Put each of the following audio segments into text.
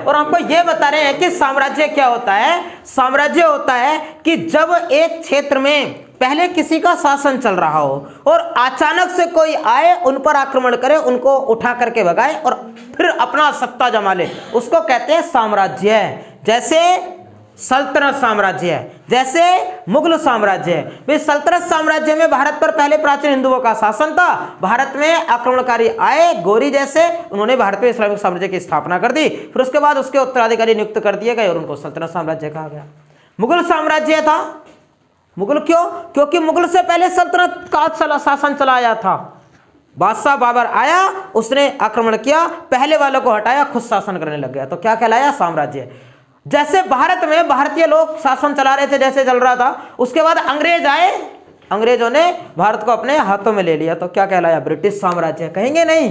और आपको यह बता रहे हैं कि साम्राज्य क्या होता है। साम्राज्य होता है कि जब एक क्षेत्र में पहले किसी का शासन चल रहा हो और अचानक से कोई आए, उन पर आक्रमण करे, उनको उठा करके भगाए और फिर अपना सत्ता जमा ले, उसको कहते हैं साम्राज्य। जैसे सल्तनत साम्राज्य है, जैसे मुगल साम्राज्य है। भाई सल्तनत साम्राज्य में भारत पर पहले प्राचीन हिंदुओं का शासन था। भारत में आक्रमणकारी आए गोरी जैसे, उन्होंने भारत में इस्लामिक साम्राज्य की स्थापना कर दी, फिर उसके बाद उसके उत्तराधिकारी नियुक्त कर दिए गए और उनको सल्तनत साम्राज्य कहा गया। मुगल साम्राज्य था। मुगल क्यों? क्योंकि मुगल से पहले सल्तनत का शासन चलाया था। बादशाह बाबर आया, उसने आक्रमण किया, पहले वालों को हटाया, खुद शासन करने लग गया, तो क्या कहलाया? साम्राज्य। जैसे भारत में भारतीय लोग शासन चला रहे थे, जैसे चल रहा था, उसके बाद अंग्रेज आए, अंग्रेजों ने भारत को अपने हाथों में ले लिया, तो क्या कहलाया? ब्रिटिश साम्राज्य। कहेंगे नहीं?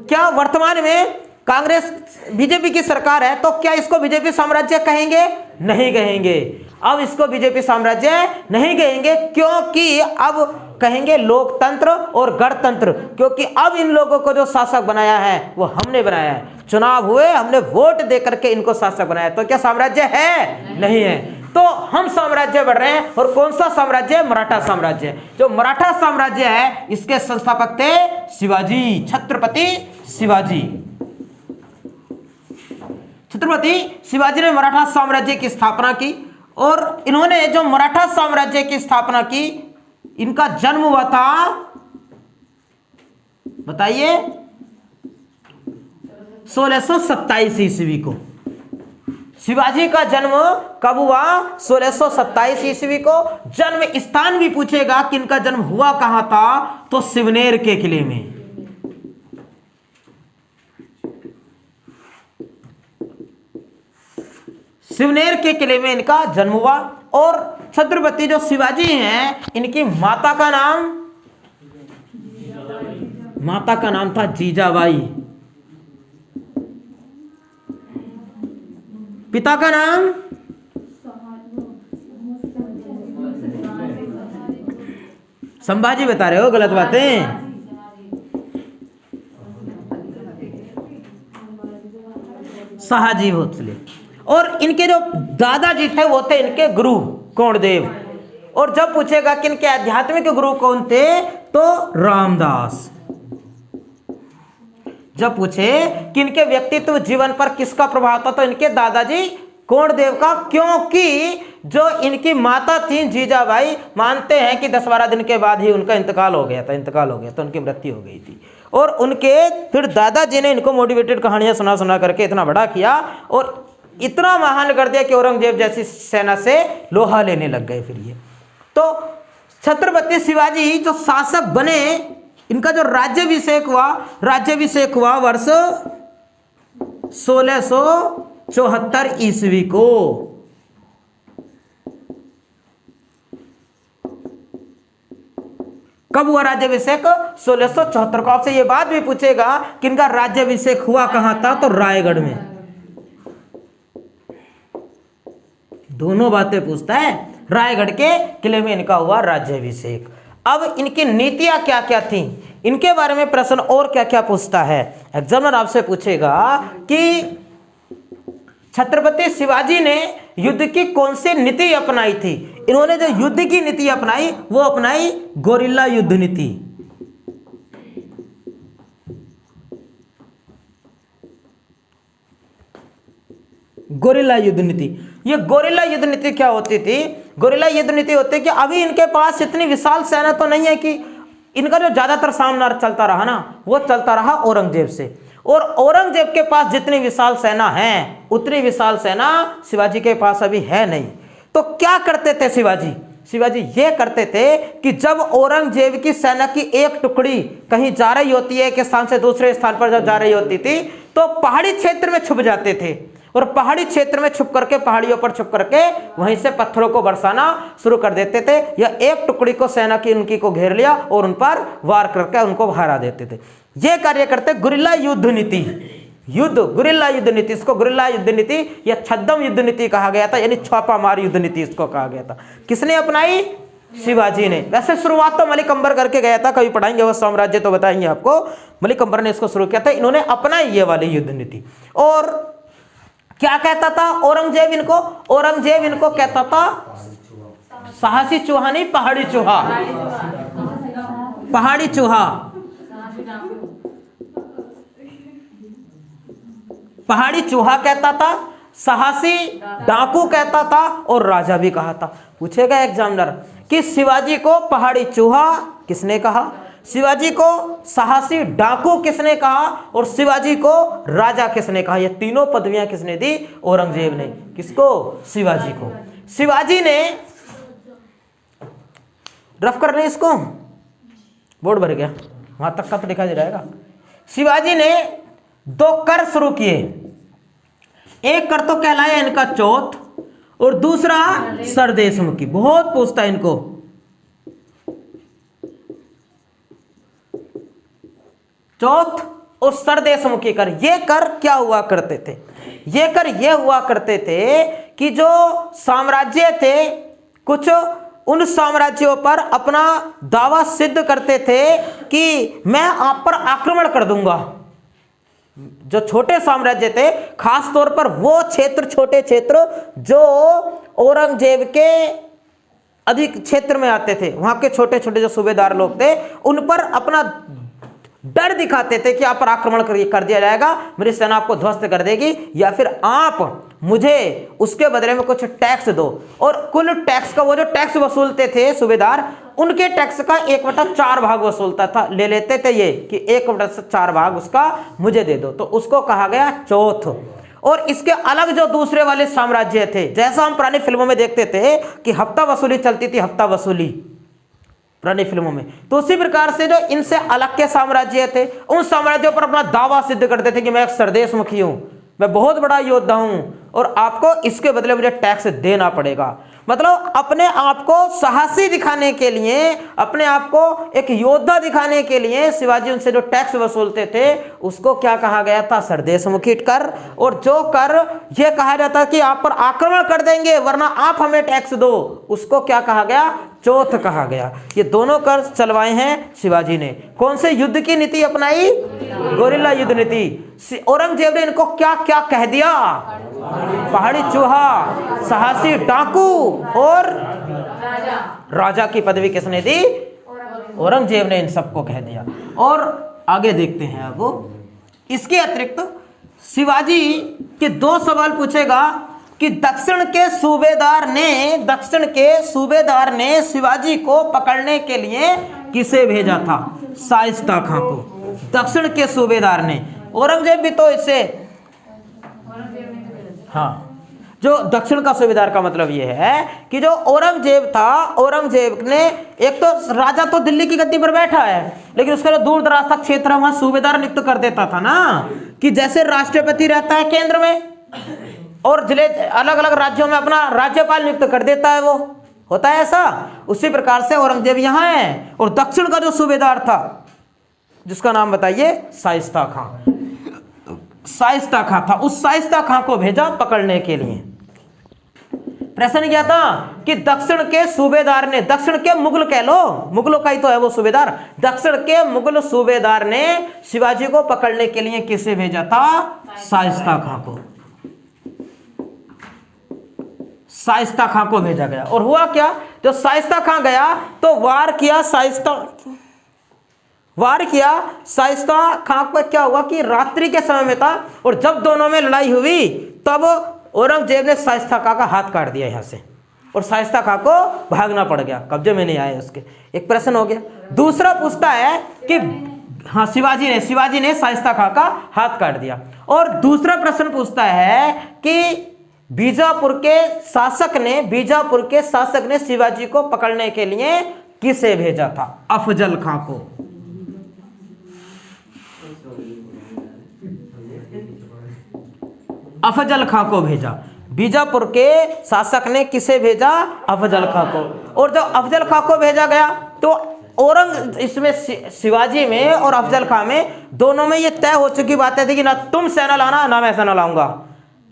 क्या वर्तमान में कांग्रेस बीजेपी की सरकार है, तो क्या इसको बीजेपी साम्राज्य कहेंगे? नहीं कहेंगे। अब इसको बीजेपी साम्राज्य नहीं कहेंगे, क्योंकि अब कहेंगे लोकतंत्र और गणतंत्र, क्योंकि अब इन लोगों को जो शासक बनाया है वो हमने बनाया है। चुनाव हुए, हमने वोट दे करके इनको शासक बनाया, तो क्या साम्राज्य है? नहीं है। तो हम साम्राज्य बढ़ रहे हैं, और कौन सा साम्राज्य? मराठा साम्राज्य। जो मराठा साम्राज्य है, इसके संस्थापक थे शिवाजी, छत्रपति शिवाजी। छत्रपति शिवाजी ने मराठा साम्राज्य की स्थापना की, और इन्होंने जो मराठा साम्राज्य की स्थापना की, इनका जन्म हुआ था, बताइए, 1627 ईस्वी को। शिवाजी का जन्म कब हुआ? 1627 ईस्वी को। जन्म स्थान भी पूछेगा कि इनका जन्म हुआ कहां था, तो सिवनेर के किले में। सिवनेर के किले में इनका जन्म हुआ। और छत्रपति जो शिवाजी हैं, इनकी माता का नाम था जीजाबाई, पिता का नाम संभाजी। बता रहे हो गलत बातें। शाहजी भोसले। और इनके जो दादाजी थे वो थे इनके गुरु कोणदेव। और जब पूछेगा कि इनके आध्यात्मिक गुरु कौन थे, तो रामदास। जब पूछे कि इनके व्यक्तित्व जीवन पर किसका प्रभाव था, तो इनके दादाजी कोणदेव का, क्योंकि जो इनकी माता थी जीजाबाई, मानते हैं कि 10-12 दिन के बाद ही उनका इंतकाल हो गया था, तो उनकी मृत्यु हो गई थी। और उनके फिर दादाजी ने इनको मोटिवेटेड कहानियां सुना करके इतना बड़ा किया और इतना महान कर दिया कि औरंगजेब जैसी सेना से लोहा लेने लग गए। फिर ये तो छत्रपति शिवाजी जो शासक बने, इनका जो राज्याभिषेक हुआ वर्ष 1674 ईस्वी को। कब हुआ राज्याभिषेक? 1674 को। आपसे ये बात भी पूछेगा कि इनका राज्याभिषेक हुआ कहां था, तो रायगढ़ में। दोनों बातें पूछता है। रायगढ़ के किले में इनका हुआ राज्याभिषेक। अब इनकी नीतियां क्या क्या थी, इनके बारे में प्रश्न और क्या क्या पूछता है। एग्जामिनर आपसे पूछेगा कि छत्रपति शिवाजी ने युद्ध की कौन सी नीति अपनाई थी। इन्होंने जो युद्ध की नीति अपनाई, वो अपनाई गोरिल्ला युद्ध नीति। गोरिल्ला युद्ध नीति। ये गोरिल्ला युद्ध नीति क्या होती थी? गोरिल्ला युद्ध नीति होती है कि अभी इनके पास इतनी विशाल सेना तो नहीं है कि इनका जो ज्यादातर सामना चलता रहा ना, वो चलता रहा औरंगजेब से। और औरंगजेब के पास जितनी विशाल सेना है, उतनी विशाल सेना शिवाजी के पास अभी है नहीं। तो क्या करते थे शिवाजी ये करते थे कि जब औरंगजेब की सेना की एक टुकड़ी कहीं जा रही होती है, एक स्थान से दूसरे स्थान पर जब जा रही होती थी, तो पहाड़ी क्षेत्र में छुप जाते थे। और पहाड़ी क्षेत्र में छुप करके, पहाड़ियों पर छुप करके वहीं से पत्थरों को बरसाना शुरू कर देते थे, या एक टुकड़ी को सेना की उनकी को घेर लिया और उन पर वार करके उनको हरा देते थे। ये कार्य करते गुरिल्ला युद्ध नीति। गुरिल्ला युद्ध नीति, इसको गुरिल्ला युद्ध नीति या छद्म युद्ध नीति कहा गया था, यानी छापामार युद्ध नीति इसको कहा गया था। किसने अपनाई? शिवाजी ने। वैसे शुरुआत तो मलिक अंबर करके गया था, कभी पढ़ाएंगे वो साम्राज्य तो बताएंगे आपको। मलिक अंबर ने इसको शुरू किया था, इन्होंने अपनाई ये वाली युद्ध नीति। और क्या कहता था औरंगजेब इनको? औरंगजेब इनको कहता था साहसी चूहा नहीं, पहाड़ी चूहा। पहाड़ी चूहा, पहाड़ी चूहा कहता था, साहसी डाकू कहता था और राजा भी कहा था। पूछेगा एग्जामिनर कि शिवाजी को पहाड़ी चूहा किसने कहा, शिवाजी को साहसी डाकू किसने कहा और शिवाजी को राजा किसने कहा? ये तीनों पदवियां किसने दी? औरंगजेब ने। किसको? शिवाजी को। शिवाजी ने, रफ कर रहे इसको, बोर्ड भर गया, वहां तक का तो दिखाई दे रहेगा। शिवाजी ने 2 कर शुरू किए। एक कर तो कहलाया इनका चौथ और दूसरा सरदेशमुखी। बहुत पूछता है इनको। चौथ और सरदेशमुखी कर, ये कर क्या हुआ करते थे? ये कर ये हुआ करते थे कि जो साम्राज्य थे, कुछ उन साम्राज्यों पर अपना दावा सिद्ध करते थे कि मैं आप पर आक्रमण कर दूंगा। जो छोटे साम्राज्य थे, खास तौर पर वो क्षेत्र, छोटे क्षेत्र जो औरंगजेब के अधिक क्षेत्र में आते थे, वहां के छोटे छोटे जो सूबेदार लोग थे, उन पर अपना डर दिखाते थे कि आप पर आक्रमण कर दिया जाएगा, मेरी सेना आपको ध्वस्त कर देगी, या फिर आप मुझे उसके बदले में कुछ टैक्स दो। और कुल टैक्स का, वो जो टैक्स वसूलते थे सूबेदार, उनके टैक्स का 1/4 भाग वसूलता था, ले लेते थे ये कि 1/4 भाग उसका मुझे दे दो। तो उसको कहा गया चौथ। और इसके अलग जो दूसरे वाले साम्राज्य थे, जैसा हम पुरानी फिल्मों में देखते थे कि हफ्ता वसूली चलती थी, हफ्ता वसूली पुरानी फिल्मों में, तो उसी प्रकार से जो इनसे अलग के साम्राज्य थे, उन साम्राज्यों पर अपना दावा सिद्ध करते थे कि मैं एक सरदेशमुखी हूं, मैं बहुत बड़ा योद्धा हूं और आपको इसके बदले मुझे टैक्स देना पड़ेगा। मतलब अपने आप को साहसी दिखाने के लिए, अपने आप को एक योद्धा दिखाने के लिए शिवाजी उनसे जो टैक्स वसूलते थे उसको क्या कहा गया था? सरदेशमुखी कर। और जो कर ये कहा जाता कि आप पर आक्रमण कर देंगे वरना आप हमें टैक्स दो, उसको क्या कहा गया? चौथ कहा गया। ये दोनों कर चलवाए हैं शिवाजी ने। कौन से युद्ध की नीति अपनाई? गोरिल्ला युद्ध नीति। औरंगजेब ने इनको क्या क्या कह दिया? पहाड़ी चूहा, साहसी डाकू और राजा की पदवी किसने दी? औरंगजेब ने इन सबको कह दिया। और आगे देखते हैं अब, इसके अतिरिक्त शिवाजी के 2 सवाल पूछेगा कि दक्षिण के सूबेदार ने शिवाजी को पकड़ने के लिए किसे भेजा था? शाइस्ता खां को। दक्षिण के सूबेदार ने, औरंगजेब भी तो इससे, हाँ, जो दक्षिण का सूबेदार का मतलब यह है कि जो औरंगजेब था, औरंगजेब ने, एक तो राजा तो दिल्ली की गद्दी पर बैठा है, लेकिन उसका जो दूर दराज का क्षेत्र है वहां सूबेदार नियुक्त कर देता था ना, कि जैसे राष्ट्रपति रहता है केंद्र में और जिले अलग अलग राज्यों में अपना राज्यपाल नियुक्त कर देता है, वो होता है ऐसा। उसी प्रकार से औरंगजेब यहाँ है और दक्षिण का जो सूबेदार था जिसका नाम बताइए? शाइस्ता खां। शाइस्ता खां था, उस शाइस्ता खां को भेजा पकड़ने के लिए। प्रश्न क्या था कि दक्षिण के सूबेदार ने, दक्षिण के मुगल कह लो, मुगलों का ही तो है वो सूबेदार, दक्षिण के मुगल सूबेदार ने शिवाजी को पकड़ने के लिए किसे भेजा था? शाइस्ता खां को। शाइस्ता खां को भेजा गया। और हुआ क्या? जो शाइस्ता खां गया तो वार किया शाइस्ता खां पर। क्या हुआ कि रात्रि के समय में था और जब दोनों में लड़ाई हुई तब औरंगजेब ने शाइस्ता खां का हाथ काट दिया यहां से और शाइस्ता खां को भागना पड़ गया, कब्जे में नहीं आए उसके। एक प्रश्न हो गया। दूसरा पूछता है कि हाँ, शिवाजी ने शाइस्ता खां का हाथ काट दिया। और दूसरा प्रश्न पूछता है कि बीजापुर के शासक ने शिवाजी को पकड़ने के लिए किसे भेजा था? अफजल खां को। अफजल खां को भेजा। बीजापुर के शासक ने किसे भेजा? अफजल खां को। और जब अफजल खां को भेजा गया तो इसमें शिवाजी में और अफजल खां में दोनों में ये तय हो चुकी बातें थी कि ना तुम सेना लाना ना मैं सेना लाऊंगा,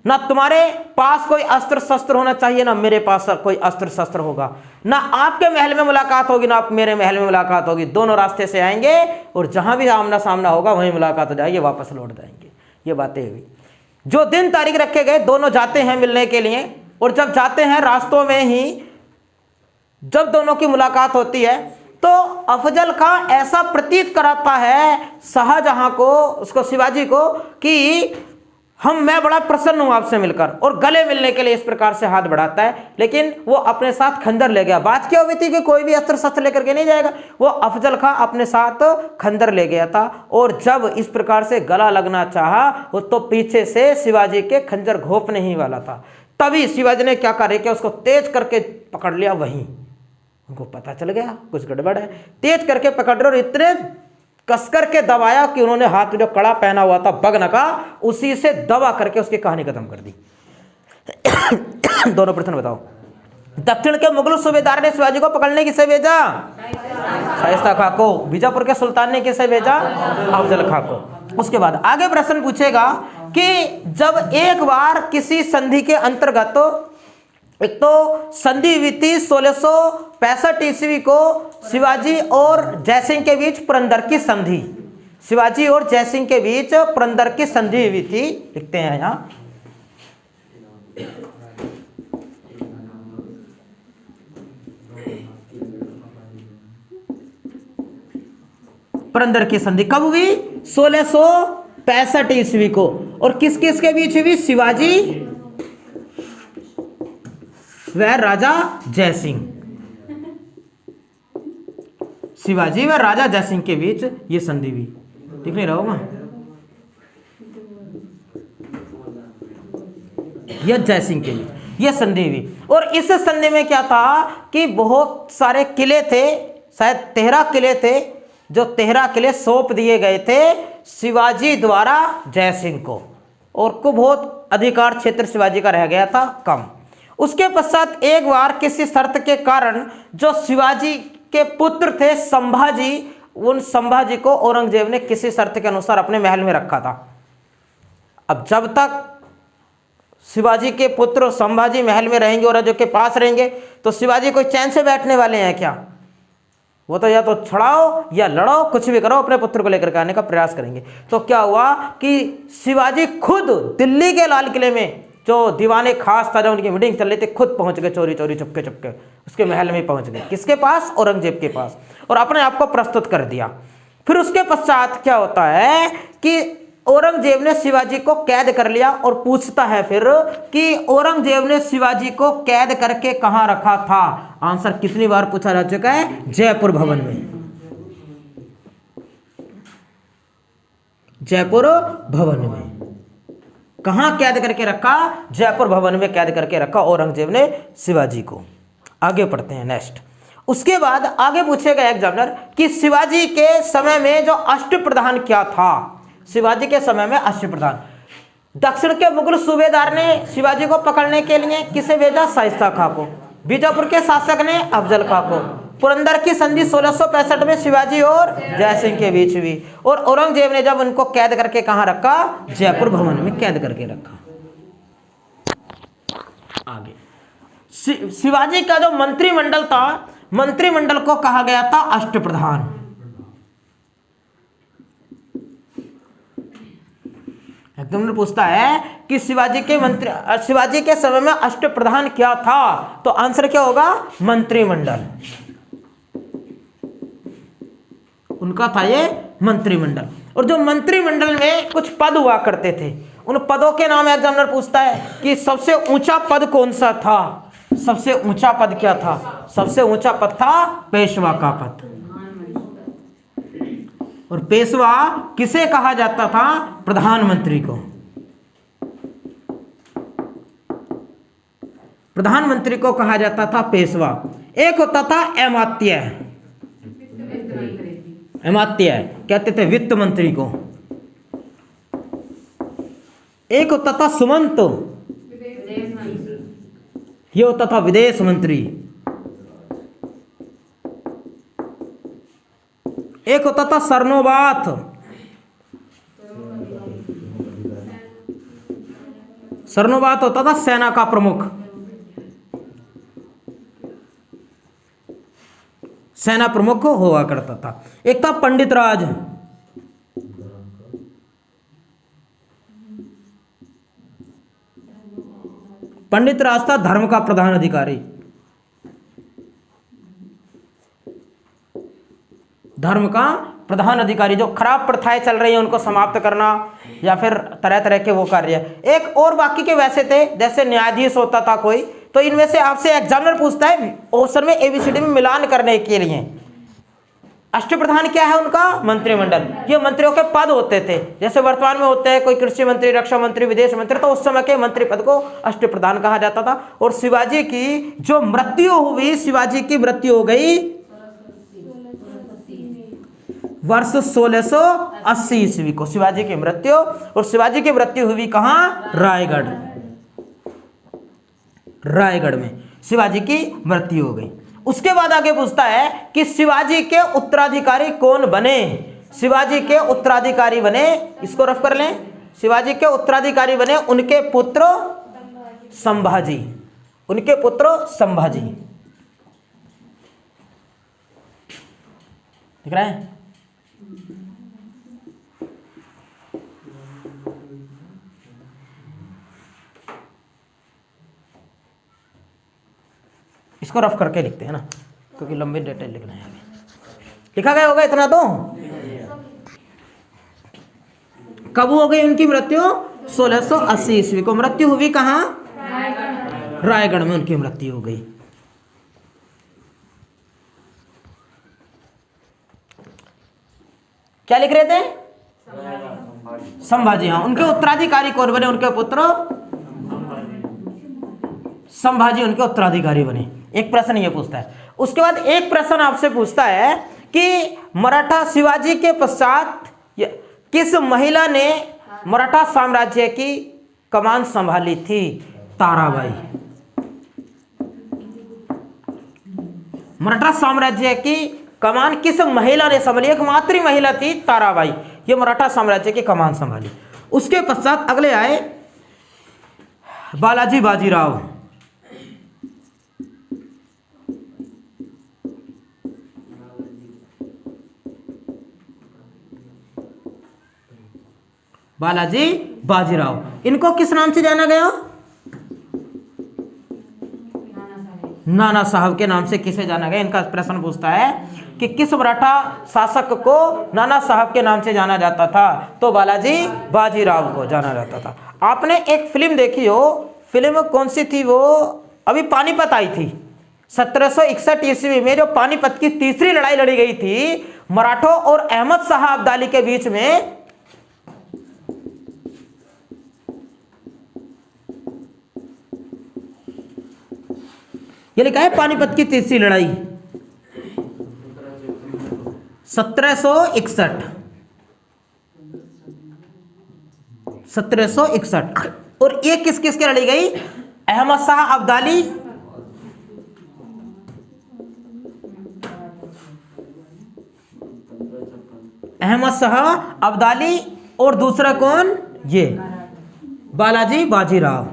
ना तुम्हारे पास कोई अस्त्र शस्त्र होना चाहिए ना मेरे पास कोई अस्त्र शस्त्र होगा, ना आपके महल में मुलाकात होगी ना आप मेरे महल में मुलाकात होगी, दोनों रास्ते से आएंगे और जहां भी आमना सामना होगा वहीं मुलाकात हो जाएगी, वापस लौट जाएंगे। ये बातें हुई। जो दिन तारीख रखे गए, दोनों जाते हैं मिलने के लिए, और जब जाते हैं रास्तों में ही जब दोनों की मुलाकात होती है तो अफजल खां ऐसा प्रतीत कराता है शाहजहां को, उसको शिवाजी को, कि मैं बड़ा प्रसन्न हूं आपसे मिलकर, और गले मिलने के लिए इस प्रकार से हाथ बढ़ाता है। लेकिन वो अपने साथ खंजर ले गया। बात क्या हुई थी कि कोई भी अस्त्र शस्त्र लेकर के नहीं जाएगा, वो अफजल खां अपने साथ खंजर ले गया था, और जब इस प्रकार से गला लगना चाहा वो तो पीछे से शिवाजी के खंजर घोंपने ही वाला था। तभी शिवाजी ने क्या कार्य किया, उसको तेज करके पकड़ लिया। वहीं उनको पता चल गया कुछ गड़बड़ है, तेज करके पकड़ रहे और इतने कसकर के दबाया कि उन्होंने हाथ में जो कड़ा पहना हुआ था बगन का, उसी से दबा करके उसकी कहानी खत्म कर दी। दोनों प्रश्न बताओ। दक्षिण के मुगल सूबेदार ने शिवाजी को पकड़ने किसे भेजा? शाइस्ता खां को। बीजापुर के सुल्तान ने किसे भेजा? अफजल खां को। उसके बाद आगे प्रश्न पूछेगा कि जब एक बार किसी संधि के अंतर्गत, एक तो संधि हुई थी 1665 ईस्वी को शिवाजी और जयसिंह के बीच पुरंदर की संधि, शिवाजी और जयसिंह के बीच पुरंदर की संधि हुई थी, लिखते हैं यहां। पुरंदर की संधि कब हुई? 1665 ईस्वी को। और किस किस के बीच हुई? शिवाजी वह राजा जयसिंह, शिवाजी व राजा जयसिंह के बीच ये संधि हुई। ठीक नहीं रहोगा? यह जयसिंह के बीच यह संधि हुई। और इस संधि में क्या था कि बहुत सारे किले थे, शायद 13 किले थे, जो 13 किले सौंप दिए गए थे शिवाजी द्वारा जयसिंह को, और को बहुत अधिकार क्षेत्र शिवाजी का रह गया था कम। उसके पश्चात एक बार किसी शर्त के कारण जो शिवाजी के पुत्र थे संभाजी, उन संभाजी को औरंगजेब ने किसी शर्त के अनुसार अपने महल में रखा था। अब जब तक शिवाजी के पुत्र संभाजी महल में रहेंगे, औरंगजेब के पास रहेंगे, तो शिवाजी कोई चैन से बैठने वाले हैं क्या? वो तो या तो छड़ाओ या लड़ो, कुछ भी करो, अपने पुत्र को लेकर के आने का प्रयास करेंगे। तो क्या हुआ कि शिवाजी खुद दिल्ली के लाल किले में, जो दीवाने खास था, जो उनकी मीटिंग चल रही थी, खुद पहुंच गए चोरी चोरी, चुपके चुपके उसके महल में पहुंच गए। किसके पास? औरंगजेब के पास, और अपने आप को प्रस्तुत कर दिया। फिर उसके पश्चात क्या होता है कि औरंगजेब ने शिवाजी को कैद कर लिया, और पूछता है फिर कि औरंगजेब ने शिवाजी को कैद करके कहां रखा था? आंसर कितनी बार पूछा जा चुका है? जयपुर भवन में। जयपुर भवन में कहां कैद करके रखा? जयपुर भवन में कैद करके रखा औरंगजेब ने शिवाजी को। आगे पढ़ते हैं नेक्स्ट। उसके बाद आगे पूछेगा एग्जामिनर कि शिवाजी के समय में जो अष्टप्रधान क्या था? शिवाजी के समय में अष्टप्रधान, दक्षिण के मुगल सूबेदार ने शिवाजी को पकड़ने के लिए किसे भेजा? शाइस्ता खां को। बीजापुर के शासक ने अफजल खां को। पुरंदर की संधि 1665 में शिवाजी और जयसिंह के बीच हुई, और औरंगजेब ने जब उनको कैद करके कहां रखा? जयपुर भवन में कैद करके रखा। आगे शिवाजी का जो मंत्रिमंडल था, मंत्रिमंडल को कहा गया था अष्टप्रधान। एकदम पूछता है कि शिवाजी के समय में अष्टप्रधान क्या था? तो आंसर क्या होगा? मंत्रिमंडल। उनका था ये मंत्रिमंडल। और जो मंत्रिमंडल में कुछ पद हुआ करते थे, उन पदों के नाम एग्जामिनर पूछता है कि सबसे ऊंचा पद कौन सा था? सबसे ऊंचा पद क्या था? सबसे ऊंचा पद था पेशवा का पद। और पेशवा किसे कहा जाता था? प्रधानमंत्री को। प्रधानमंत्री को कहा जाता था पेशवा। एक होता था अमात्य, अमात्य कहते थे वित्त मंत्री को। एक होता था सुमंत, ये होता था विदेश मंत्री। एक होता था सरनोबात, सरनोबात होता था सेना का प्रमुख, सेना प्रमुख हुआ करता था। एक था पंडित राज, पंडित राज था धर्म का प्रधान अधिकारी, धर्म का प्रधान अधिकारी, जो खराब प्रथाएं चल रही हैं उनको समाप्त करना या फिर तरह तरह के वो कार्य। एक और बाकी के वैसे थे, जैसे न्यायाधीश होता था कोई, तो इनमें से आपसे एग्जामिनर पूछता है ऑप्शन में एबीसीडी में मिलान करने के लिए। अष्टप्रधान क्या है उनका? मंत्रिमंडल। ये मंत्रियों के पद होते थे, जैसे वर्तमान में होते हैं कोई कृषि मंत्री, रक्षा मंत्री, विदेश मंत्री, तो उस समय के मंत्री पद को अष्टप्रधान कहा जाता था। और शिवाजी की जो मृत्यु हुई, शिवाजी की मृत्यु हो गई वर्ष 1680 ईस्वी को, शिवाजी की मृत्यु। और शिवाजी की मृत्यु हुई कहां? रायगढ़, रायगढ़ में शिवाजी की मृत्यु हो गई। उसके बाद आगे पूछता है कि शिवाजी के उत्तराधिकारी कौन बने? शिवाजी के उत्तराधिकारी बने, इसको रफ कर लें, शिवाजी के उत्तराधिकारी बने उनके पुत्र संभाजी, उनके पुत्र संभाजी। दिख रहा है? इसको रफ करके लिखते हैं ना, क्योंकि लंबे डिटेल लिखना है। लिखा गया होगा इतना तो। कब हो गई उनकी मृत्यु? 1680 ईस्वी को। मृत्यु हुई कहां? रायगढ़ में उनकी मृत्यु हो गई। क्या लिख रहे थे? संभाजी। हाँ, उनके उत्तराधिकारी कौन बने? उनके पुत्र संभाजी उनके उत्तराधिकारी बने। एक प्रश्न ये पूछता है। उसके बाद एक प्रश्न आपसे पूछता है कि मराठा शिवाजी के पश्चात किस महिला ने मराठा साम्राज्य की कमान संभाली थी? ताराबाई। मराठा साम्राज्य की कमान किस महिला ने संभाली? एक मातृ महिला थी ताराबाई, ये मराठा साम्राज्य की कमान संभाली। उसके पश्चात अगले आए बालाजी बाजीराव। बालाजी बाजीराव, इनको किस नाम से जाना गया? नाना साहब के नाम से किसे जाना गया? इनका प्रश्न पूछता है कि किस मराठा शासक को नाना साहब के नाम से जाना जाता था? तो बालाजी बाजीराव को जाना जाता था। आपने एक फिल्म देखी हो, फिल्म कौन सी थी? वो अभी पानीपत आई थी 1761 ईस्वी में, जो पानीपत की तीसरी लड़ाई लड़ी गई थी मराठों और अहमद शाह अब्दाली के बीच में। ये लिखा है पानीपत की तीसरी लड़ाई 1761। और ये किस किस के लड़ी गई? अहमद शाह अब्दाली, अहमद शाह अब्दाली और दूसरा कौन? ये बालाजी बाजीराव।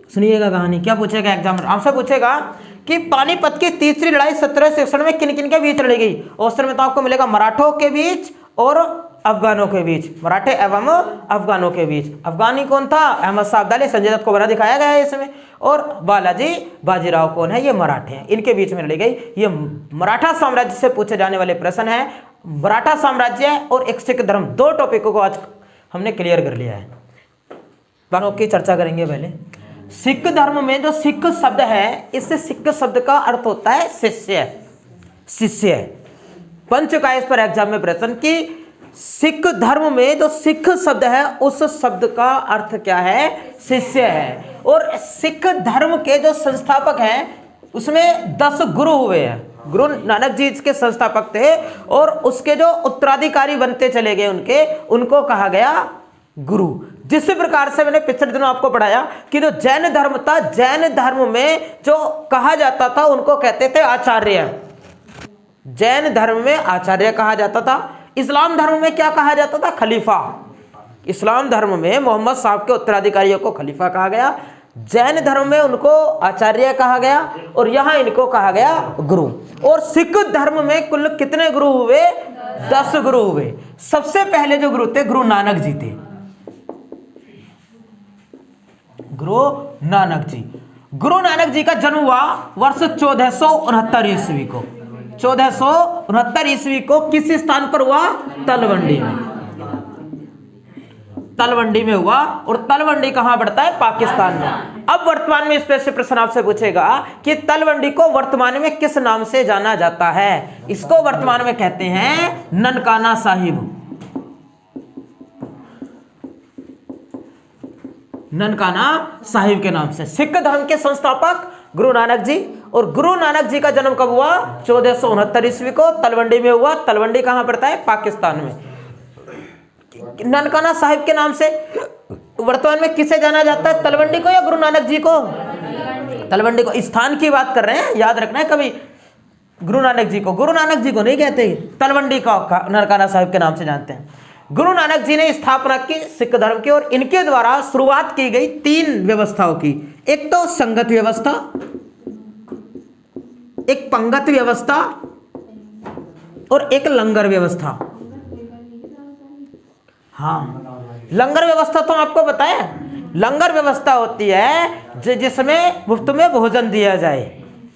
सुनिएगा कहानी। क्या पूछेगा एग्जामिनर? आपसे पूछेगा कि पानीपत की तीसरी लड़ाई 1761 में किन किन के बीच लड़ी गई? ऑप्शन में तो आपको मिलेगा मराठों के बीच और अफगानों के बीच, मराठे एवं अफगानों के बीच। अफगानी कौन था? अहमद शाह अब्दाली, संजय दत्त को बना दिखाया गया है इसमें। और बालाजी बाजीराव कौन है? ये मराठे हैं, इनके बीच में लड़ी गई। ये मराठा साम्राज्य से पूछे जाने वाले प्रश्न है। मराठा साम्राज्य और एक सिख धर्म, दो टॉपिकों को आज हमने क्लियर कर लिया है। बाकी की चर्चा करेंगे। पहले सिख धर्म में जो सिख शब्द है, इससे सिख शब्द का अर्थ होता है शिष्य, शिष्य। पंच का इस पर एग्जाम में प्रश्न कि सिख धर्म में जो सिख शब्द है उस शब्द का अर्थ क्या है? शिष्य है। और सिख धर्म के जो संस्थापक हैं उसमें 10 गुरु हुए हैं। गुरु नानक जी इसके संस्थापक थे और उसके जो उत्तराधिकारी बनते चले गए उनको कहा गया गुरु। जिस प्रकार से मैंने पिछले दिनों आपको पढ़ाया कि जो जैन धर्म था, जैन धर्म में जो कहा जाता था उनको कहते थे आचार्य। जैन धर्म में आचार्य कहा जाता था। इस्लाम धर्म में क्या कहा जाता था? खलीफा। इस्लाम धर्म में मोहम्मद साहब के उत्तराधिकारियों को खलीफा कहा गया। जैन धर्म में उनको आचार्य कहा गया और यहां इनको कहा गया गुरु। और सिख धर्म में कुल कितने गुरु हुए? 10 गुरु हुए। सबसे पहले जो गुरु थे गुरु नानक जी थे, गुरु नानक जी। गुरु नानक जी का जन्म हुआ वर्ष 1469 ईस्वी को। 1469 ईस्वी को किस स्थान पर हुआ? तलवंडी में। तलवंडी में हुआ, और तलवंडी कहां पड़ता है? पाकिस्तान में। अब वर्तमान में इस पे से प्रश्न आपसे पूछेगा कि तलवंडी को वर्तमान में किस नाम से जाना जाता है? इसको वर्तमान में कहते हैं ननकाना साहिब। ननकाना साहिब के नाम से। सिख धर्म के संस्थापक गुरु नानक जी, और गुरु नानक जी का जन्म कब हुआ? 1469 ईस्वी को तलवंडी में हुआ। तलवंडी कहां पड़ता है? पाकिस्तान में। ननकाना साहिब के नाम से वर्तमान में किसे जाना जाता है? तलवंडी को या गुरु नानक जी को? तलवंडी को। स्थान की बात कर रहे हैं, याद रखना है कभी। गुरु नानक जी को, गुरु नानक जी को नहीं कहते, तलवंडी का ननकाना साहिब के नाम से जानते हैं। गुरु नानक जी ने स्थापना की सिख धर्म की, और इनके द्वारा शुरुआत की गई 3 व्यवस्थाओं की। एक तो संगत व्यवस्था, एक पंगत व्यवस्था, और एक लंगर व्यवस्था। हाँ, लंगर व्यवस्था तो आपको बताया। लंगर व्यवस्था होती है जिसमें मुफ्त में भोजन दिया जाए,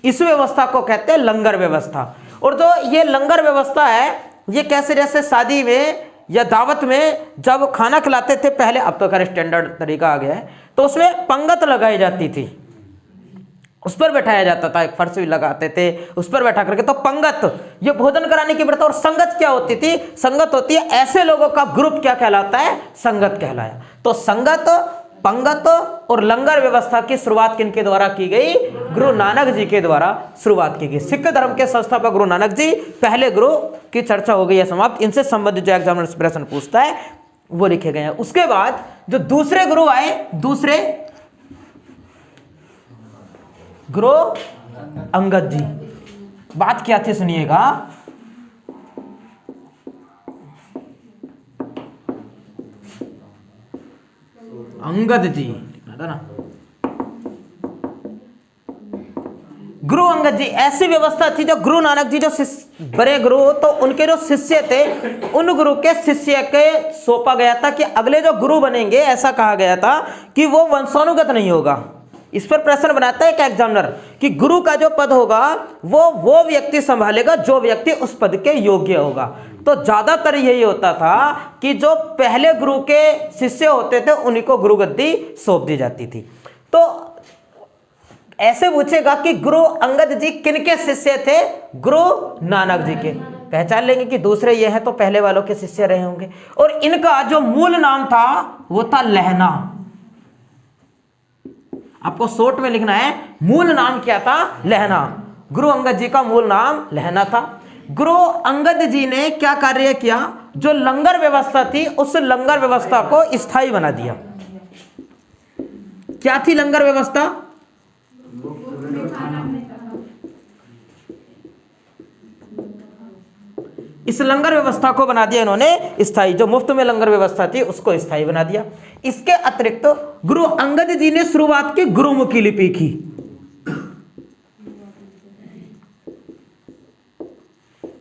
इस व्यवस्था को कहते हैं लंगर व्यवस्था। और जो ये लंगर व्यवस्था है, ये कैसे, जैसे शादी में या दावत में जब खाना खिलाते थे पहले, अब तो खैर स्टैंडर्ड तरीका आ गया है, तो उसमें पंगत लगाई जाती थी, उस पर बैठाया जाता था, एक फर्श भी लगाते थे, उस पर बैठा करके, तो पंगत ये भोजन कराने की प्रथा। और संगत क्या होती थी? संगत होती है ऐसे लोगों का ग्रुप, क्या कहलाता है? संगत कहलाया। तो संगत, पंगत और लंगर व्यवस्था की शुरुआत किनके द्वारा की गई? गुरु नानक जी के द्वारा शुरुआत की गई। सिख धर्म के संस्थापक गुरु नानक जी, पहले गुरु की चर्चा हो गई है समाप्त। इनसे संबंधित जो एग्जामिनर प्रश्न पूछता है वो लिखे गए हैं। उसके बाद जो दूसरे गुरु आए, दूसरे गुरु अंगद जी। बात क्या थी सुनिएगा। अंगद जी ना, गुरु अंगद जी, ऐसी व्यवस्था थी जो गुरु नानक जी जो बड़े गुरु, तो उनके जो शिष्य थे, उन गुरु के शिष्य के सौंपा गया था कि अगले जो गुरु बनेंगे, ऐसा कहा गया था कि वो वंशानुगत नहीं होगा। इस पर प्रश्न बनाता है एक एग्जामिनर कि गुरु का जो पद होगा वो व्यक्ति संभालेगा जो व्यक्ति उस पद के योग्य होगा। तो ज्यादातर यही होता था कि जो पहले गुरु के शिष्य होते थे उन्हीं को गुरु गद्दी सौंप दी जाती थी। तो ऐसे पूछेगा कि गुरु अंगद जी किनके शिष्य थे? गुरु नानक जी के। पहचान लेंगे कि दूसरे ये हैं तो पहले वालों के शिष्य रहे होंगे। और इनका जो मूल नाम था वो था लहना। आपको शॉर्ट में लिखना है, मूल नाम क्या था? लहना। गुरु अंगद जी का मूल नाम लहना था। गुरु अंगद जी ने क्या कार्य किया? जो लंगर व्यवस्था थी उस लंगर व्यवस्था को स्थायी बना दिया। क्या थी लंगर व्यवस्था? इस लंगर व्यवस्था को बना दिया इन्होंने स्थायी। जो मुफ्त में लंगर व्यवस्था थी उसको स्थायी बना दिया। इसके अतिरिक्त गुरु अंगद जी ने शुरुआत की गुरुमुखी लिपि की।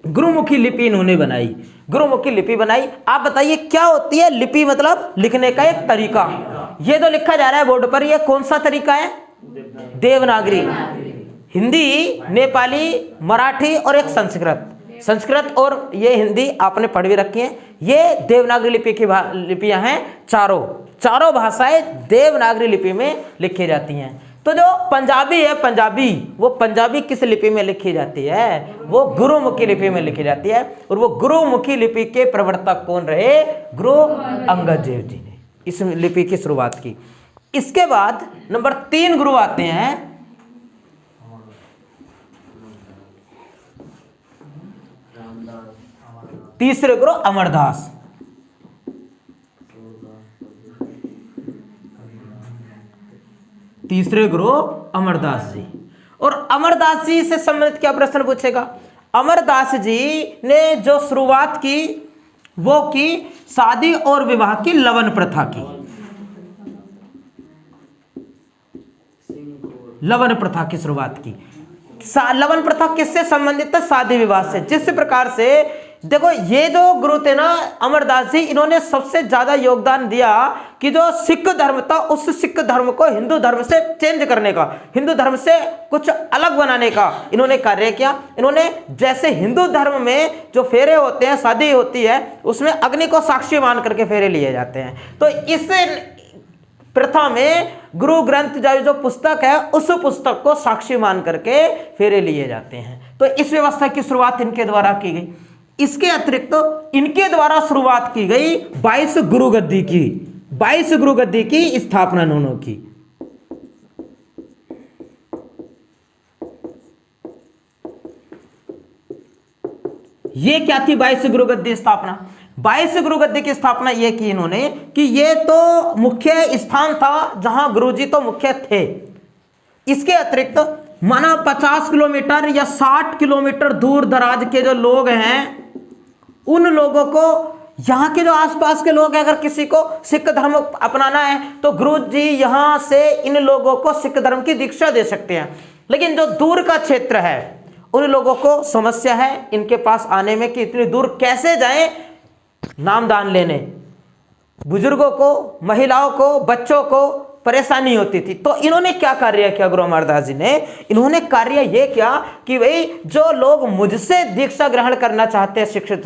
गुरुमुखी लिपि इन्होंने बनाई। गुरुमुखी लिपि बनाई। आप बताइए क्या होती है लिपि? मतलब लिखने का एक तरीका। ये जो लिखा जा रहा है बोर्ड पर, ये कौन सा तरीका है? देवनागरी। हिंदी, नेपाली, मराठी और एक संस्कृत। संस्कृत और ये हिंदी आपने पढ़ भी रखी है। ये देवनागरी लिपि की लिपियां हैं। चारों भाषाएं देवनागरी लिपि में लिखी जाती हैं। तो जो पंजाबी है, वो पंजाबी किस लिपि में लिखी जाती है? वो गुरुमुखी लिपि में लिखी जाती है। और वो गुरुमुखी लिपि के प्रवर्तक कौन रहे? गुरु अंगद देव जी ने इस लिपि की शुरुआत की। इसके बाद नंबर 3 गुरु आते हैं। तीसरे गुरु अमरदास। तीसरे गुरु अमरदास जी। और अमरदास जी से संबंधित क्या प्रश्न पूछेगा? अमरदास जी ने जो शुरुआत की वो की शादी और विवाह की लवन प्रथा की। लवन प्रथा की शुरुआत की। लवन प्रथा किससे संबंधित है? शादी विवाह से। जिस प्रकार से देखो ये जो गुरु थे ना अमरदास जी, इन्होंने सबसे ज्यादा योगदान दिया कि जो सिख धर्म था उस सिख धर्म को हिंदू धर्म से चेंज करने का, हिंदू धर्म से कुछ अलग बनाने का इन्होंने कार्य किया। इन्होंने जैसे हिंदू धर्म में जो फेरे होते हैं, शादी होती है, उसमें अग्नि को साक्षी मान करके फेरे लिए जाते हैं, तो इस प्रथा में गुरु ग्रंथ जो पुस्तक है उस पुस्तक को साक्षी मान करके फेरे लिए जाते हैं। तो इस व्यवस्था की शुरुआत इनके द्वारा की गई। इसके अतिरिक्त तो इनके द्वारा शुरुआत की गई 22 गुरु गद्दी की, 22 गुरु गद्दी की स्थापना इन्होंने की। ये क्या थी 22 गुरु गद्दी स्थापना? 22 गुरु गद्दी की स्थापना ये की इन्होंने कि ये तो मुख्य स्थान था जहां गुरुजी तो मुख्य थे। इसके अतिरिक्त माना 50 किलोमीटर या 60 किलोमीटर दूर दराज के जो लोग हैं, उन लोगों को, यहाँ के जो आसपास के लोग हैं, अगर किसी को सिख धर्म अपनाना है तो गुरु जी यहाँ से इन लोगों को सिख धर्म की दीक्षा दे सकते हैं। लेकिन जो दूर का क्षेत्र है उन लोगों को समस्या है इनके पास आने में कि इतनी दूर कैसे जाएं नामदान लेने। बुजुर्गों को, महिलाओं को, बच्चों को परेशानी होती थी। तो इन्होंने क्या कार्य किया गुरु अमरदास जी ने? इन्होंने कार्य यह किया कि भाई जो लोग मुझसे दीक्षा ग्रहण करना चाहते हैं शिक्षित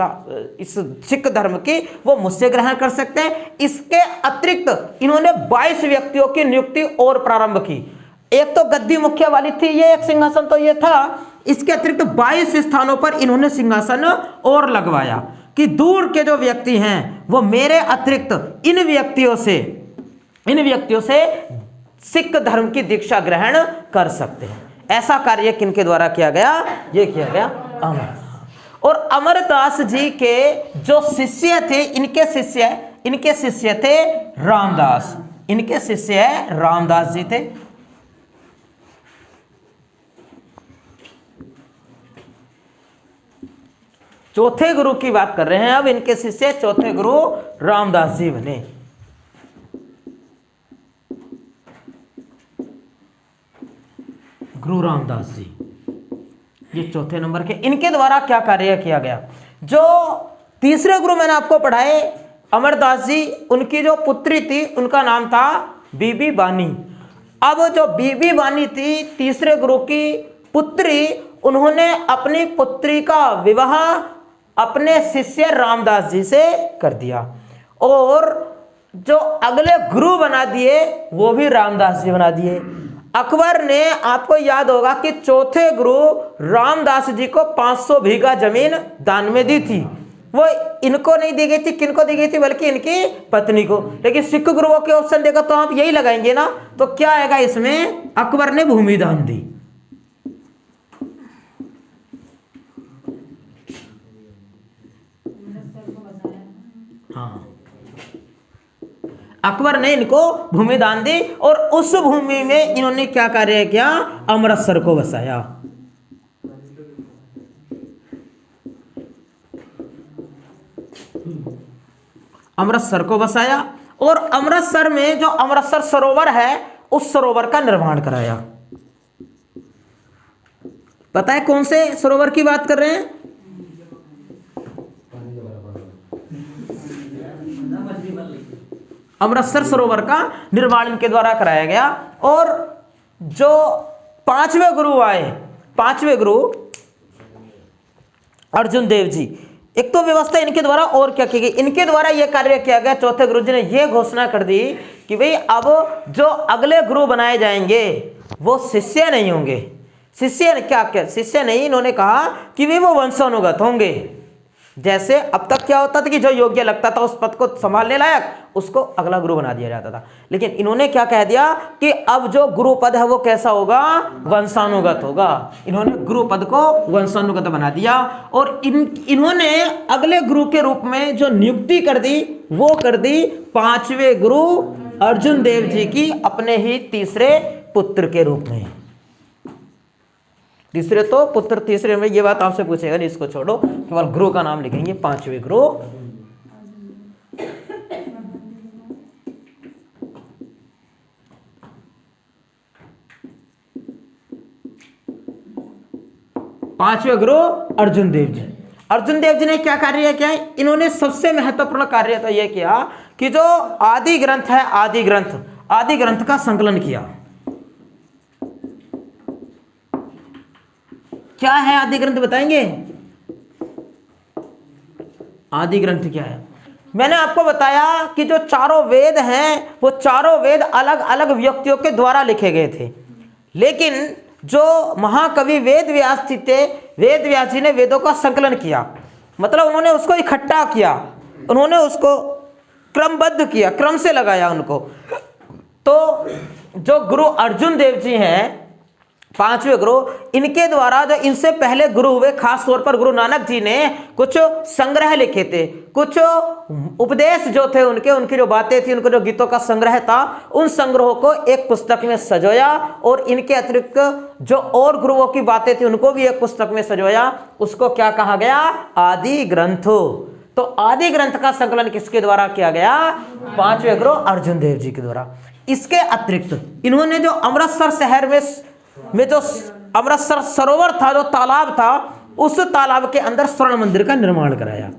इस सिख धर्म की, वो मुझसे ग्रहण कर सकते हैं। इसके अतिरिक्त इन्होंने 22 व्यक्तियों की नियुक्ति और प्रारंभ की। एक तो गद्दी मुख्य वाली थी, ये एक सिंहासन तो ये था, इसके अतिरिक्त 22 स्थानों पर इन्होंने सिंहासन और लगवाया कि दूर के जो व्यक्ति हैं वो मेरे अतिरिक्त इन व्यक्तियों से सिख धर्म की दीक्षा ग्रहण कर सकते हैं। ऐसा कार्य किनके द्वारा किया गया? ये किया गया अमरदास। और अमरदास जी के जो शिष्य थे, इनके शिष्य थे रामदास। इनके शिष्य रामदास जी थे। चौथे गुरु की बात कर रहे हैं अब। इनके शिष्य चौथे गुरु रामदास जी बने। गुरु रामदास जी ये चौथे नंबर के। इनके द्वारा क्या कार्य किया गया? जो तीसरे गुरु मैंने आपको पढ़ाए अमरदास जी, उनकी जो पुत्री थी उनका नाम था बीबी बानी। अब जो बीबी बानी थी तीसरे गुरु की पुत्री, उन्होंने अपनी पुत्री का विवाह अपने शिष्य रामदास जी से कर दिया और जो अगले गुरु बना दिए वो भी रामदास जी बना दिए। अकबर ने, आपको याद होगा कि चौथे गुरु रामदास जी को 500 बीघा जमीन दान में दी थी। वो इनको नहीं दी गई थी, किनको दी गई थी? बल्कि इनकी पत्नी को। लेकिन सिख गुरुओं के ऑप्शन देखा तो आप यही लगाएंगे ना, तो क्या आएगा इसमें? अकबर ने भूमि दान दी। हाँ, अकबर ने इनको भूमि दान दी और उस भूमि में इन्होंने क्या कार्य किया? अमृतसर को बसाया। अमृतसर को बसाया और अमृतसर में जो अमृतसर सरोवर है उस सरोवर का निर्माण कराया। पता है कौन से सरोवर की बात कर रहे हैं? अमृतसर सरोवर का निर्माण इनके द्वारा कराया गया। और जो पांचवें गुरु आए, पांचवें गुरु अर्जुन देव जी, एक तो व्यवस्था इनके द्वारा और क्या की गई? इनके द्वारा यह कार्य किया गया। चौथे गुरु जी ने यह घोषणा कर दी कि भाई अब जो अगले गुरु बनाए जाएंगे वो शिष्य नहीं होंगे। शिष्य क्या शिष्य नहीं, इन्होंने कहा कि वे वो वंशानुगत होंगे। जैसे अब तक क्या होता था कि जो योग्य लगता था उस पद को संभालने लायक उसको अगला गुरु बना दिया जाता था। लेकिन इन्होंने क्या कह दिया कि अब जो गुरु पद है वो कैसा होगा? वंशानुगत होगा। इन्होंने गुरु पद को वंशानुगत बना दिया और इन्होंने अगले गुरु के रूप में जो नियुक्ति कर दी वो कर दी पांचवें गुरु अर्जुन देव जी की अपने ही तीसरे पुत्र के रूप में। तीसरे तो पुत्र, तीसरे में ये बात आपसे पूछेगा नहीं, इसको छोड़ो, केवल गुरु का नाम लिखेंगे। पांचवें गुरु अर्जुन देव जी। अर्जुन देव जी ने क्या कार्य किया है? इन्होंने सबसे महत्वपूर्ण कार्य तो यह किया कि जो आदि ग्रंथ है, आदि ग्रंथ का संकलन किया। क्या है आदि ग्रंथ, बताएंगे? आदि ग्रंथ क्या है? मैंने आपको बताया कि जो चारों वेद हैं वो चारों वेद अलग अलग व्यक्तियों के द्वारा लिखे गए थे, लेकिन जो महाकवि वेद व्यास जी थे, वेद व्यास जी ने वेदों का संकलन किया, मतलब उन्होंने उसको इकट्ठा किया, उन्होंने उसको क्रमबद्ध किया, क्रम से लगाया उनको। तो जो गुरु अर्जुन देव जी हैं, पांचवें गुरु, इनके द्वारा जो इनसे पहले गुरु हुए, खास तौर पर गुरु नानक जी ने कुछ संग्रह लिखे थे, कुछ उपदेश जो थे उनकी जो बातें थी, उनके जो गीतों का संग्रह था, उन संग्रहों को एक पुस्तक में सजोया और इनके अतिरिक्त जो और गुरुओं की बातें थी उनको भी एक पुस्तक में सजोया। उसको क्या कहा गया? आदि ग्रंथ। तो आदि ग्रंथ का संकलन किसके द्वारा किया गया? पांचवें गुरु अर्जुन देव जी के द्वारा। इसके अतिरिक्त इन्होंने जो अमृतसर शहर में जो अमृतसर सरोवर था, जो तालाब था, उस तालाब के अंदर स्वर्ण मंदिर का निर्माण कराया।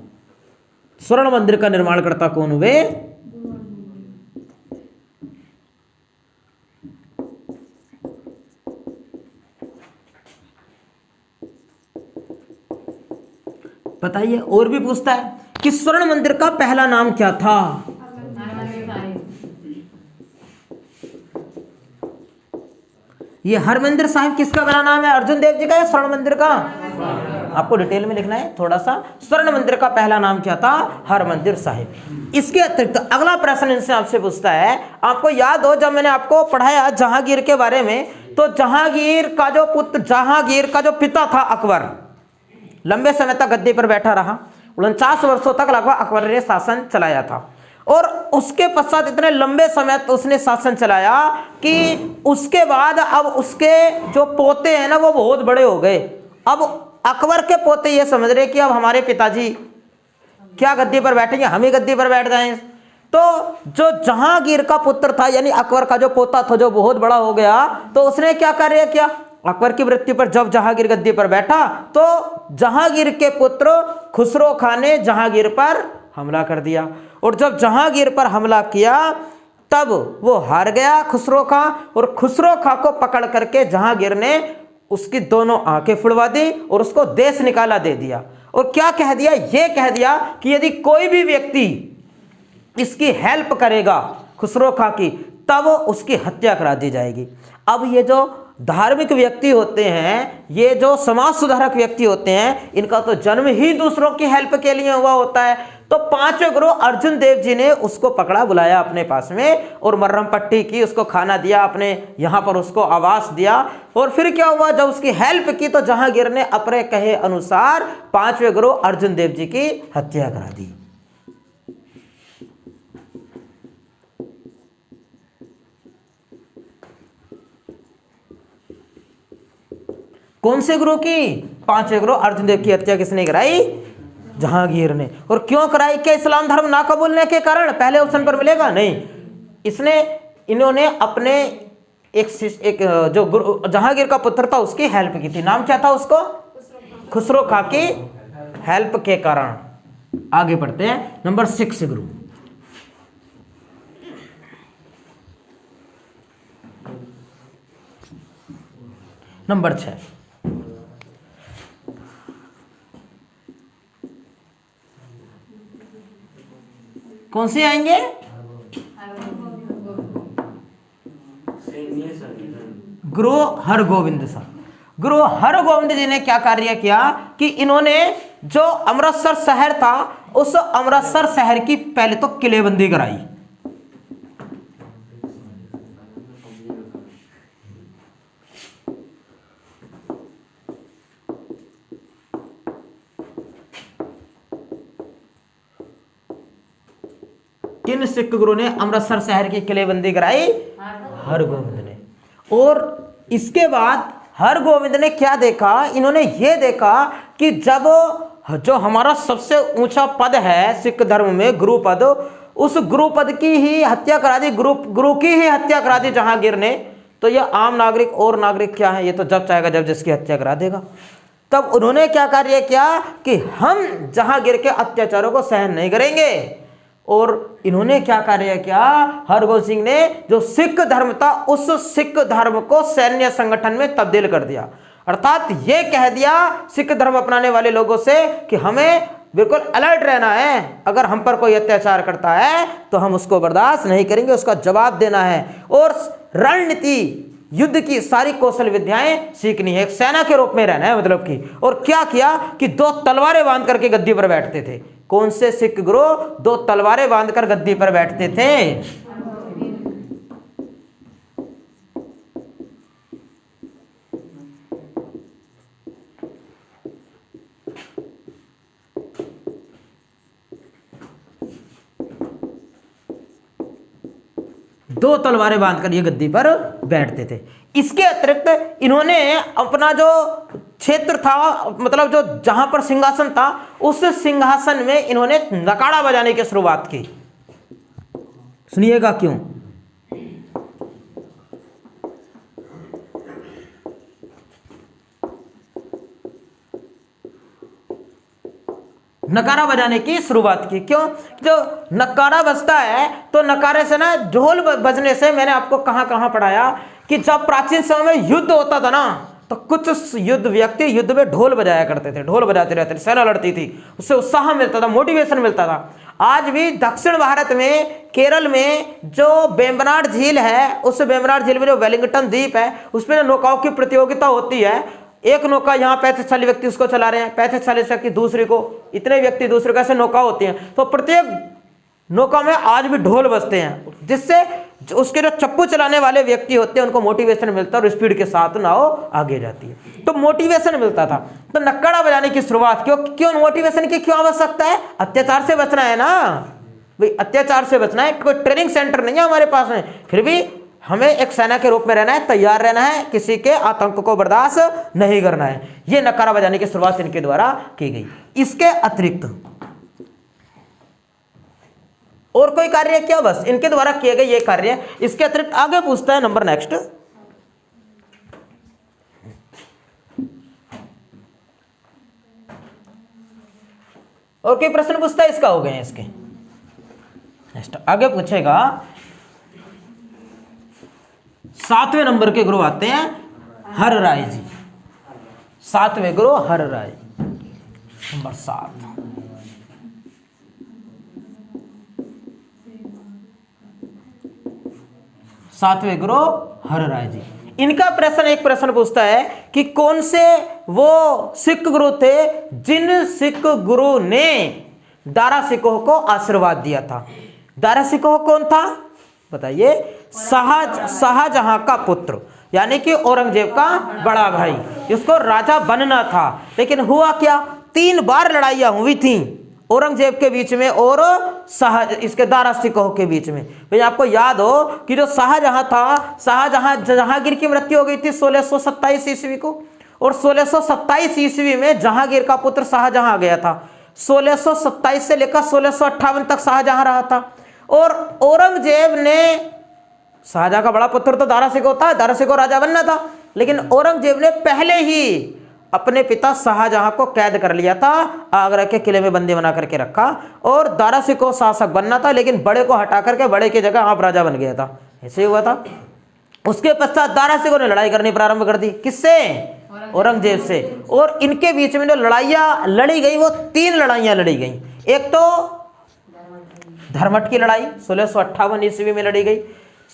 स्वर्ण मंदिर का निर्माण करता कौन हुए? बताइए। और भी पूछता है कि स्वर्ण मंदिर का पहला नाम क्या था? ये हरमंदिर साहिब किसका बड़ा नाम है? अर्जुन देव जी का या स्वर्ण मंदिर का? आपको डिटेल में लिखना है थोड़ा सा। स्वर्ण मंदिर का पहला नाम क्या था? हरमंदिर साहिब। इसके अतिरिक्त अगला प्रश्न इनसे आपसे पूछता है, आपको याद हो जब मैंने आपको पढ़ाया जहांगीर के बारे में, तो जहांगीर का जो पुत्र, जहांगीर का जो पिता था अकबर, लंबे समय तक गद्दी पर बैठा रहा, 49 वर्षों तक लगभग अकबर ने शासन चलाया था। और उसके पश्चात इतने लंबे समय तक उसने शासन चलाया कि उसके बाद अब उसके जो पोते हैं ना वो बहुत बड़े हो गए। अब अकबर के पोते ये समझ रहे कि अब हमारे पिताजी क्या गद्दी पर बैठेंगे, हम ही गद्दी पर बैठ जाएंगे। तो जो जहांगीर का पुत्र था, यानी अकबर का जो पोता था, जो बहुत बड़ा हो गया, तो उसने क्या कार्य किया? अकबर की मृत्यु पर जब जहांगीर गद्दी पर बैठा तो जहांगीर के पुत्र खुसरो खां ने जहांगीर पर हमला कर दिया। और जब जहांगीर पर हमला किया तब वो हार गया खुसरो खां, और खुसरो खां को पकड़ करके जहांगीर ने उसकी दोनों आंखें फुड़वा दी और उसको देश निकाला दे दिया। और क्या कह दिया? ये कह दिया कि यदि कोई भी व्यक्ति इसकी हेल्प करेगा खुसरो खां की, तब उसकी हत्या करा दी जाएगी। अब ये जो धार्मिक व्यक्ति होते हैं, ये जो समाज सुधारक व्यक्ति होते हैं, इनका तो जन्म ही दूसरों की हेल्प के लिए हुआ होता है। तो पांचवें गुरु अर्जुन देव जी ने उसको पकड़ा, बुलाया अपने पास में और मर्रम पट्टी की, उसको खाना दिया, अपने यहाँ पर उसको आवास दिया। और फिर क्या हुआ? जब उसकी हेल्प की तो जहांगीर ने अपने कहे अनुसार पांचवें गुरु अर्जुन देव जी की हत्या करा दी। कौन से गुरु की? पांचवें गुरु अर्जुन देव की हत्या किसने कराई? जहांगीर ने। और क्यों कराई? क्या इस्लाम धर्म ना कबूलने के कारण? पहले ऑप्शन पर मिलेगा नहीं। इन्होंने अपने एक जो गुरु जहांगीर का पुत्र था उसकी हेल्प की थी। नाम क्या था उसको? खुसरो खां की हेल्प के कारण। आगे बढ़ते हैं। नंबर 6 गुरु। नंबर 6 कौन से आएंगे? गुरु हरगोविंद साहब। गुरु हरगोविंद जी ने क्या कार्य किया कि इन्होंने जो अमृतसर शहर था, उस अमृतसर शहर की पहले तो किलेबंदी कराई। किन सिख गुरु ने अमृतसर शहर की किलेबंदी कराई? हरगोविंद ने। और इसके बाद हरगोविंद ने क्या देखा? इन्होंने ये देखा कि जब जो हमारा सबसे ऊंचा पद है सिख धर्म में, गुरु पद, उस गुरु पद की ही हत्या करा दी, गुरु की ही हत्या करा दी जहांगीर ने, तो यह आम नागरिक और नागरिक क्या है? ये तो जब चाहेगा जब जिसकी हत्या करा देगा। तब उन्होंने क्या कार्य किया कि हम जहांगीर के अत्याचारों को सहन नहीं करेंगे, और इन्होंने क्या कार्य किया, हरगोबिंद सिंह ने जो सिख धर्म था उस सिख धर्म को सैन्य संगठन में तब्दील कर दिया। अर्थात ये कह दिया सिख धर्म अपनाने वाले लोगों से कि हमें बिल्कुल अलर्ट रहना है, अगर हम पर कोई अत्याचार करता है तो हम उसको बर्दाश्त नहीं करेंगे, उसका जवाब देना है, और रणनीति युद्ध की सारी कौशल विद्याएं सीखनी है, एक सेना के रूप में रहना है मतलब की। और क्या किया कि 2 तलवारें बांध करके गद्दी पर बैठते थे। कौन से सिख गुरु 2 तलवारें बांधकर गद्दी पर बैठते थे? दो तलवारें बांधकर ये गद्दी पर बैठते थे। इसके अतिरिक्त इन्होंने अपना जो क्षेत्र था, मतलब जो जहां पर सिंहासन था, उस सिंहासन में इन्होंने नगाड़ा बजाने की शुरुआत की। सुनिएगा क्यों। नकारा बजाने की शुरुआत की। क्यों? जो नकारा बजता है तो नकारे से ना, ढोल बजने से, मैंने आपको कहां कहां पढ़ाया कि जब प्राचीन समय में युद्ध होता था ना, तो कुछ युद्ध व्यक्ति युद्ध में ढोल बजाया करते थे, ढोल बजाते रहते थे, सेना लड़ती थी, उससे उत्साह मिलता था, मोटिवेशन मिलता था। आज भी दक्षिण भारत में, केरल में जो वेम्बनाड झील है, उस वेम्बनाड झील में जो वेलिंगटन द्वीप है, उसमें नौकाओं की प्रतियोगिता होती है। एक नौका यहाँ 35 व्यक्ति उसको चला रहे हैं, 35 व्यक्ति दूसरी को, इतने व्यक्ति दूसरे का, ऐसे नौका होती हैं। तो प्रत्येक नौका में आज भी ढोल बजते हैं, जिससे उसके जो चप्पू चलाने वाले व्यक्ति होते हैं उनको मोटिवेशन मिलता है और स्पीड के साथ नाव आगे जाती है। तो मोटिवेशन मिलता था। तो नक्काड़ा बजाने की शुरुआत क्यों मोटिवेशन की क्यों आवश्यकता है? अत्याचार से बचना है ना भाई, अत्याचार से बचना है। कोई ट्रेनिंग सेंटर नहीं है हमारे पास में, फिर भी हमें एक सेना के रूप में रहना है, तैयार रहना है, किसी के आतंक को बर्दाश्त नहीं करना है। यह नकारा बजाने की शुरुआत इनके द्वारा की गई। इसके अतिरिक्त और कोई कार्य क्या? बस इनके द्वारा किए गए ये कार्य। इसके अतिरिक्त आगे पूछता है नंबर नेक्स्ट, और कोई प्रश्न पूछता है इसका? हो गए इसके। नेक्स्ट आगे पूछेगा, 7वें नंबर के गुरु आते हैं हर राय जी। 7वें गुरु हर राय, नंबर 7। सातवें गुरु हर राय जी। इनका प्रश्न, एक प्रश्न पूछता है कि कौन से वो सिख गुरु थे जिन सिख गुरु ने दारा सिकोह को आशीर्वाद दिया था? दारा सिकोह कौन था बताइए? शाहजहां का पुत्र, यानी कि औरंगजेब का बड़ा भाई, जिसको राजा बनना था। लेकिन हुआ क्या, 3 बार लड़ाइयां हुई थी औरंगजेब के बीच में और इसके दारा सिकोह के बीच में। भाई आपको याद हो कि जो शाहजहां था, जहांगीर की मृत्यु हो गई थी 1627 ईस्वी को, और 1627 ईस्वी में जहांगीर का पुत्र शाहजहां आ गया था। 1627 से लेकर 1658 तक शाहजहां रहा था। और औरंगजेब ने, शाहजहां का बड़ा पुत्र तो दारा सिकोह था, दारा सिकोह राजा बनना था, लेकिन औरंगजेब ने पहले ही अपने पिता शाहजहां को कैद कर लिया था, आगरा के किले में बंदी बना करके रखा, और दारा सिकोह शासक बनना था, लेकिन बड़े को हटा करके बड़े की जगह आप राजा बन गया था। ऐसे हुआ था। उसके पश्चात दारा सिकोह ने लड़ाई करनी प्रारंभ कर दी। किससे? औरंगजेब से। और इनके बीच में जो लड़ाइयां लड़ी गई वो 3 लड़ाइयां लड़ी गई। एक तो धर्मट की लड़ाई 1658 ईस्वी में लड़ी गई।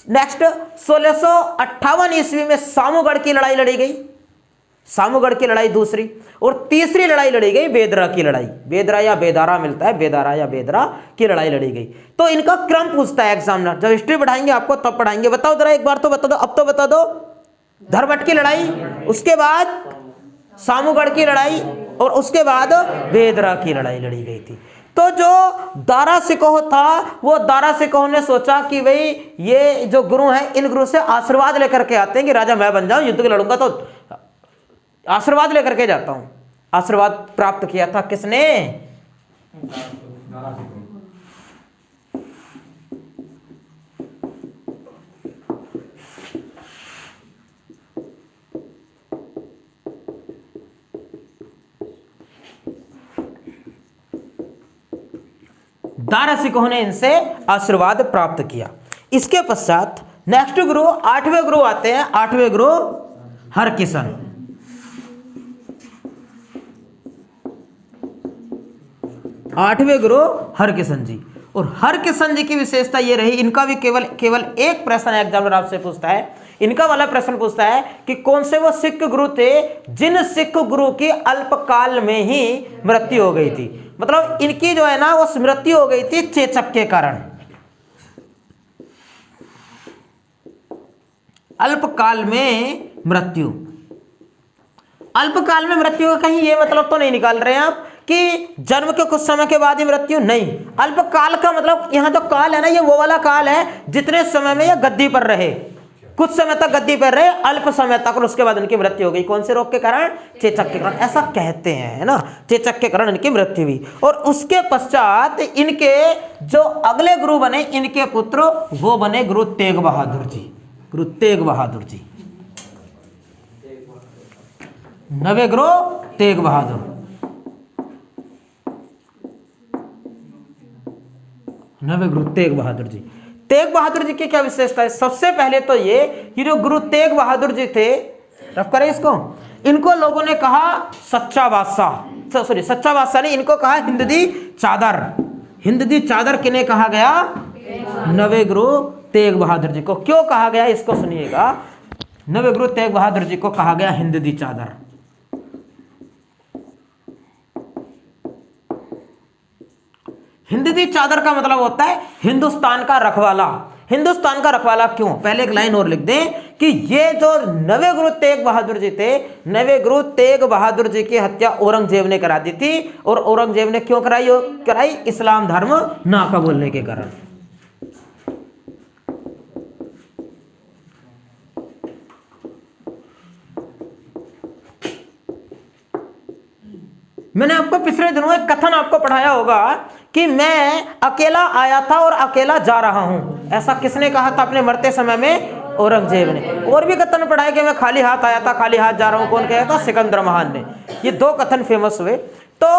नेक्स्ट 1658 ईस्वी में सामूगढ़ की लड़ाई लड़ी गई, सामूगढ़ की लड़ाई दूसरी। और तीसरी लड़ाई लड़ी गई बेदरा की लड़ाई, बेदरा या बेदारा मिलता है, बेदारा या बेदरा की लड़ाई लड़ी गई। तो इनका क्रम पूछता है एग्जामिनर, जब हिस्ट्री पढ़ाएंगे आपको तब पढ़ाएंगे। बताओ जरा एक बार तो बता दो, अब तो बता दो। धर्मट की लड़ाई, उसके बाद सामूगढ़ की लड़ाई, और उसके बाद बेदरा की लड़ाई लड़ी गई थी। तो जो दारा सिकोह था, वो दारा सिकोह ने सोचा कि भाई ये जो गुरु हैं, इन गुरु से आशीर्वाद लेकर के आते हैं कि राजा मैं बन जाऊं, युद्ध के लड़ूंगा तो आशीर्वाद लेकर के जाता हूं। आशीर्वाद प्राप्त किया था किसने? दारा सिकोह ने इनसे आशीर्वाद प्राप्त किया। इसके पश्चात नेक्स्ट गुरु 8वें गुरु आते हैं, 8वें गुरु हरकिशन। 8वें गुरु हरकिशन जी। और हरकिशन जी की विशेषता ये रही, इनका भी केवल एक प्रश्न एग्जामिनर आपसे पूछता है, इनका वाला प्रश्न पूछता है कि कौन से वो सिख गुरु थे जिन सिख गुरु की अल्पकाल में ही मृत्यु हो गई थी। मतलब इनकी जो है ना वो मृत्यु हो गई थी चेचक के कारण। अल्पकाल में मृत्यु, अल्पकाल में मृत्यु का कहीं ये मतलब तो नहीं निकाल रहे हैं आप कि जन्म के कुछ समय के बाद ही मृत्यु, नहीं। अल्पकाल का मतलब यहाँ जो काल है ना, ये वो वाला काल है जितने समय में ये गद्दी पर रहे, कुछ समय तक गद्दी पर रहे, अल्प समय तक, और उसके बाद इनकी मृत्यु हो गई। कौन से रोग के कारण? चेचक के कारण, ऐसा कहते हैं, है ना, चेचक के कारण इनकी मृत्यु हुई। और उसके पश्चात इनके जो अगले गुरु बने, इनके पुत्र, वो बने गुरु तेग बहादुर जी। गुरु तेग बहादुर जी, नवे गुरु तेग बहादुर, नवे गुरु तेग बहादुर जी। तेग बहादुर जी की क्या विशेषता है? सबसे पहले तो ये कि जो गुरु तेग बहादुर जी थे, रफ करें इसको, इनको लोगों ने कहा सच्चा बादशाह, सॉरी सच्चा बादशाह नहीं, इनको कहा हिंद दी चादर। हिंद दी चादर किन्हें कहा गया? नवे गुरु तेग बहादुर जी को। क्यों कहा गया इसको सुनिएगा। नवे गुरु तेग बहादुर जी को कहा गया हिंद दी चादर। हिंद दी चादर का मतलब होता है हिंदुस्तान का रखवाला। हिंदुस्तान का रखवाला क्यों? पहले एक लाइन और लिख दें कि ये जो नवे गुरु तेग बहादुर जी थे, नवे गुरु तेग बहादुर जी की हत्या औरंगजेब ने करा दी थी। और औरंगजेब ने क्यों कराई? इस्लाम धर्म ना कबूलने के कारण। मैंने आपको पिछले दिनों एक कथन आपको पढ़ाया होगा कि मैं अकेला आया था और अकेला जा रहा हूं। ऐसा किसने कहा था अपने मरते समय में? औरंगजेब ने। और भी कथन पढ़ाए कि मैं खाली हाथ आया था, खाली हाथ जा रहा हूं। कौन कहा था? सिकंदर महान ने। ये दो कथन फेमस हुए। तो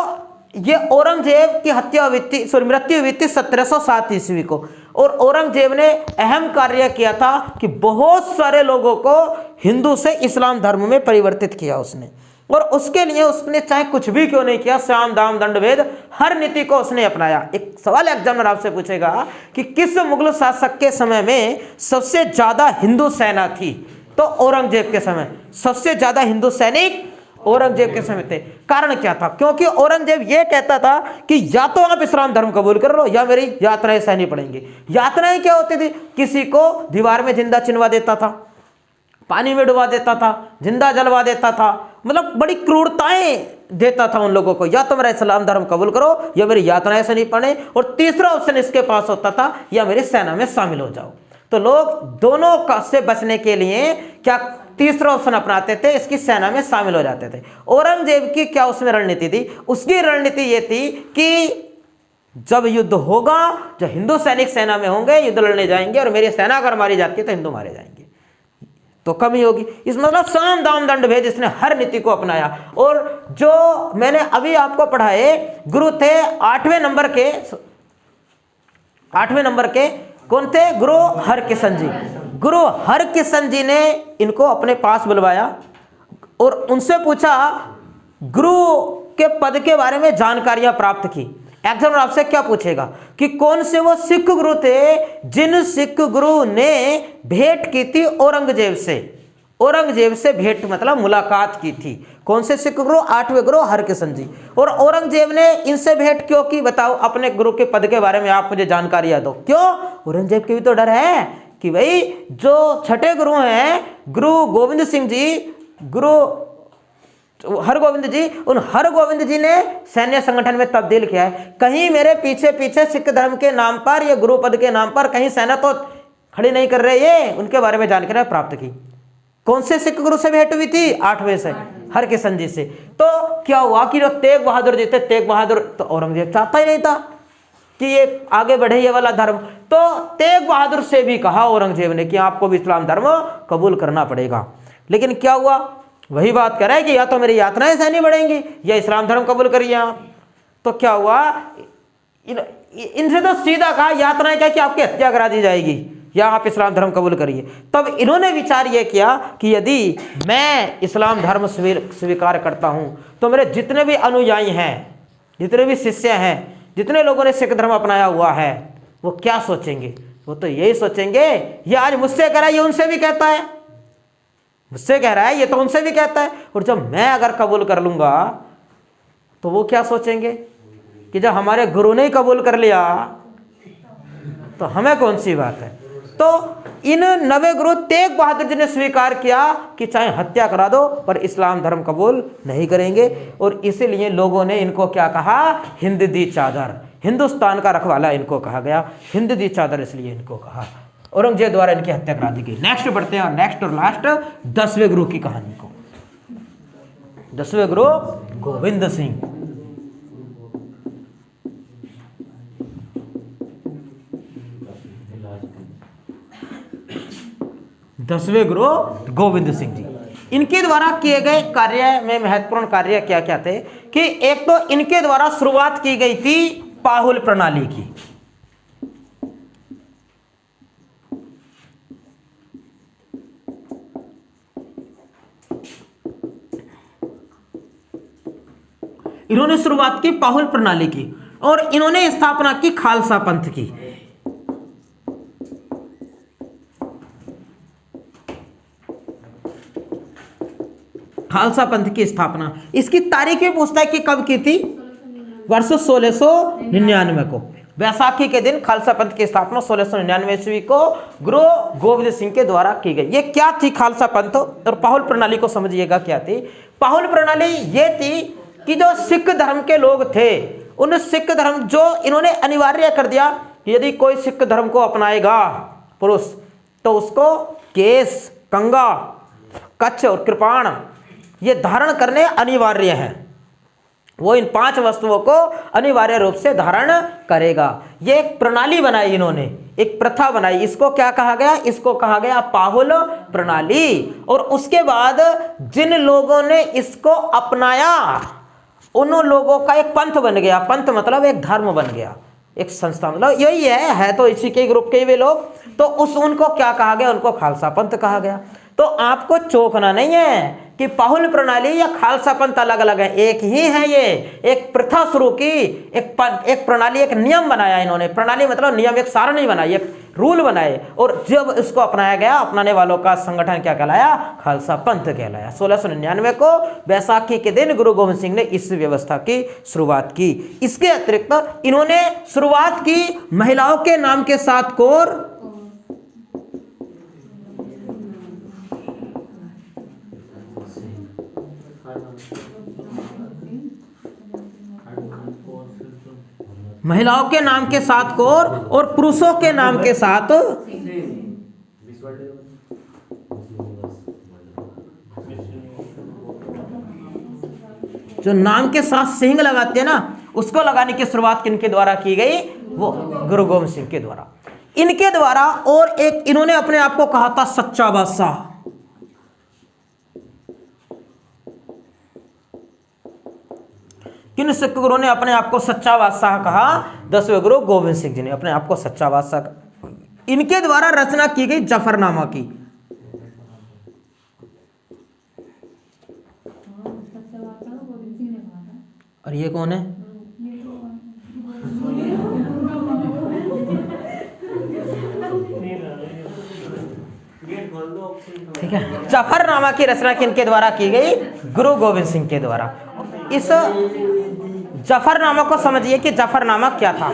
ये औरंगजेब की हत्या हुई थी, सॉरी मृत्यु हुई थी 1707 ईस्वी को। और औरंगजेब ने अहम कार्य किया था कि बहुत सारे लोगों को हिंदू से इस्लाम धर्म में परिवर्तित किया उसने। और उसके लिए उसने चाहे कुछ भी क्यों नहीं किया, साम दाम दंड भेद हर नीति को उसने अपनाया। एक सवाल एग्जामिनर आपसे पूछेगा कि किस मुगल शासक के समय में सबसे ज्यादा हिंदू सेना थी? तो औरंगजेब के समय सबसे ज्यादा हिंदू सैनिक औरंगजेब के समय थे। कारण क्या था? क्योंकि औरंगजेब ये कहता था कि या तो आप इस्लाम धर्म कबूल कर लो या मेरी यात्राएं सहनी पड़ेंगी। यात्राएं क्या होती थी? किसी को दीवार में जिंदा चिनवा देता था, पानी में डुबा देता था, जिंदा जलवा देता था, मतलब बड़ी क्रूरताएं देता था उन लोगों को। या तो मेरा इस्लाम धर्म कबूल करो या मेरी यात्राएं से नहीं पड़े। और तीसरा ऑप्शन इसके पास होता था, या मेरी सेना में शामिल हो जाओ। तो लोग दोनों का से बचने के लिए क्या तीसरा ऑप्शन अपनाते थे? इसकी सेना में शामिल हो जाते थे। औरंगजेब की क्या उसमें रणनीति थी? उसकी रणनीति ये थी कि जब युद्ध होगा, जो हिंदू सैनिक सेना में होंगे, युद्ध लड़ने जाएंगे, और मेरी सेना अगर मारी जाती है तो हिंदू मारे जाएंगे, तो कमी होगी। इस मतलब साम दाम दंड भेद इसने हर नीति को अपनाया। और जो मैंने अभी आपको पढ़ाए गुरु थे 8वें नंबर के, 8वें नंबर के कौन थे? गुरु हरकिशन जी। गुरु हरकिशन जी ने इनको अपने पास बुलवाया और उनसे पूछा, गुरु के पद के बारे में जानकारियां प्राप्त की। एग्जामिनर आपसे क्या पूछेगा कि कौन से वो सिख गुरु थे जिन सिख गुरु ने भेंट की थी औरंगजेब से? औरंगजेब से भेंट मतलब मुलाकात की थी। कौन से सिख गुरु? 8वें गुरु हरकिशन जी। और औरंगजेब ने इनसे भेंट क्यों की? बताओ, अपने गुरु के पद के बारे में आप मुझे जानकारियां दो। क्यों? औरंगजेब की भी तो डर है कि भाई जो छठे गुरु हैं, गुरु गोविंद सिंह जी, गुरु हरगोविंद जी, उन हरगोविंद जी ने सैन्य संगठन में तब्दील किया है। कहीं मेरे पीछे पीछे सिख धर्म के नाम पर या गुरु पद के नाम पर कहीं सेना तो खड़ी नहीं कर रहे, ये उनके बारे में जानकारी प्राप्त की। कौन से सिख गुरु से भेंट हुई थी? 8वें से, हरकिशन जी से। तो क्या हुआ कि जो तेग बहादुर जी थे, तेग बहादुर तो औरंगजेब चाहता ही नहीं था कि ये आगे बढ़े ये वाला धर्म। तो तेग बहादुर से भी कहा औरंगजेब ने कि आपको भी इस्लाम धर्म कबूल करना पड़ेगा। लेकिन क्या हुआ? वही बात कर रहा है कि या तो मेरी यात्राएं सहनी बढ़ेंगी या इस्लाम धर्म कबूल करिए आप। तो क्या हुआ? इनसे तो सीधा कहा यातना क्या कि आपकी हत्या करा दी जाएगी या आप इस्लाम धर्म कबूल करिए। तब इन्होंने विचार ये किया कि यदि मैं इस्लाम धर्म स्वीकार करता हूं तो मेरे जितने भी अनुयायी हैं, जितने भी शिष्य हैं, जितने लोगों ने सिख धर्म अपनाया हुआ है, वो क्या सोचेंगे? वो तो यही सोचेंगे ये आज मुझसे कह रहा है, ये उनसे भी कहता है, मुझसे कह रहा है, ये तो उनसे भी कहता है। और जब मैं अगर कबूल कर लूंगा तो वो क्या सोचेंगे कि जब हमारे गुरु ने ही कबूल कर लिया तो हमें कौन सी बात है। तो इन नवे गुरु तेग बहादुर जी ने स्वीकार किया कि चाहे हत्या करा दो पर इस्लाम धर्म कबूल नहीं करेंगे। और इसीलिए लोगों ने इनको क्या कहा? हिंद दी चादर, हिंदुस्तान का रखवाला इनको कहा गया, हिंद दी चादर इसलिए इनको कहा। औरंगजेब द्वारा इनकी हत्या करा दी गई। नेक्स्ट बढ़ते हैं और नेक्स्ट और लास्ट 10वें गुरु की कहानी को। 10वें गुरु गोविंद सिंह। 10वें गुरु गोविंद सिंह जी, इनके द्वारा किए गए कार्य में महत्वपूर्ण कार्य क्या क्या थे कि एक तो इनके द्वारा शुरुआत की गई थी पाहुल प्रणाली की। इन्होंने शुरुआत की पाहुल प्रणाली की और इन्होंने स्थापना की खालसा पंथ की। खालसा पंथ की स्थापना, इसकी तारीख भी पूछता है कि कब की थी? वर्ष 1699 को, वैसाखी के दिन खालसा पंथ की स्थापना 1699 ईस्वी को गुरु गोविंद सिंह के द्वारा की गई। ये क्या थी खालसा पंथ? और पाहुल प्रणाली को समझिएगा क्या थी। पाहुल प्रणाली ये थी कि जो सिख धर्म के लोग थे, उन सिख धर्म जो इन्होंने अनिवार्य कर दिया कि यदि कोई सिख धर्म को अपनाएगा पुरुष तो उसको केस, कंगा, कच्छ और कृपाण ये धारण करने अनिवार्य हैं। वो इन 5 वस्तुओं को अनिवार्य रूप से धारण करेगा। ये एक प्रणाली बनाई इन्होंने, एक प्रथा बनाई। इसको क्या कहा गया? इसको कहा गया पाहुल प्रणाली। और उसके बाद जिन लोगों ने इसको अपनाया उन लोगों का एक पंथ बन गया। पंथ मतलब एक धर्म बन गया, एक संस्था, मतलब यही है तो इसी के ग्रुप के वे लोग। तो उनको क्या कहा गया? उनको खालसा पंथ कहा गया। तो आपको चौंकना नहीं है कि पाहुल प्रणाली या खालसा पंथ अलग अलग है, एक ही है। ये एक प्रथा शुरू की, एक प्रणाली, एक नियम बनाया इन्होंने। प्रणाली मतलब नियम, एक सारणी बनाई, एक रूल बनाए। और जब इसको अपनाया गया, अपनाने वालों का संगठन क्या कहलाया? खालसा पंथ कहलाया। 1699 को वैसाखी के दिन गुरु गोविंद सिंह ने इस व्यवस्था की शुरुआत की। इसके अतिरिक्त इन्होंने शुरुआत की महिलाओं के नाम के साथ कोर, महिलाओं के नाम के साथ कोर और पुरुषों के नाम के साथ जो नाम के साथ सिंह लगाते हैं ना, उसको लगाने की शुरुआत किनके द्वारा की गई? वो गुरु गोविंद सिंह के द्वारा। इनके द्वारा और एक इन्होंने अपने आप को कहा था सच्चा बादशाह। किन सिख गुरु ने अपने आप को सच्चा बादशाह कहा? 10वें गुरु गोविंद सिंह जी ने अपने आप को सच्चा बादशाह कहा। इनके द्वारा रचना की गई जफरनामा की। और ये कौन है? ठीक है, जफरनामा की रचना किनके द्वारा की गई? गुरु गोविंद सिंह के द्वारा। इस जफरनामा को समझिए कि जफरनामा क्या था।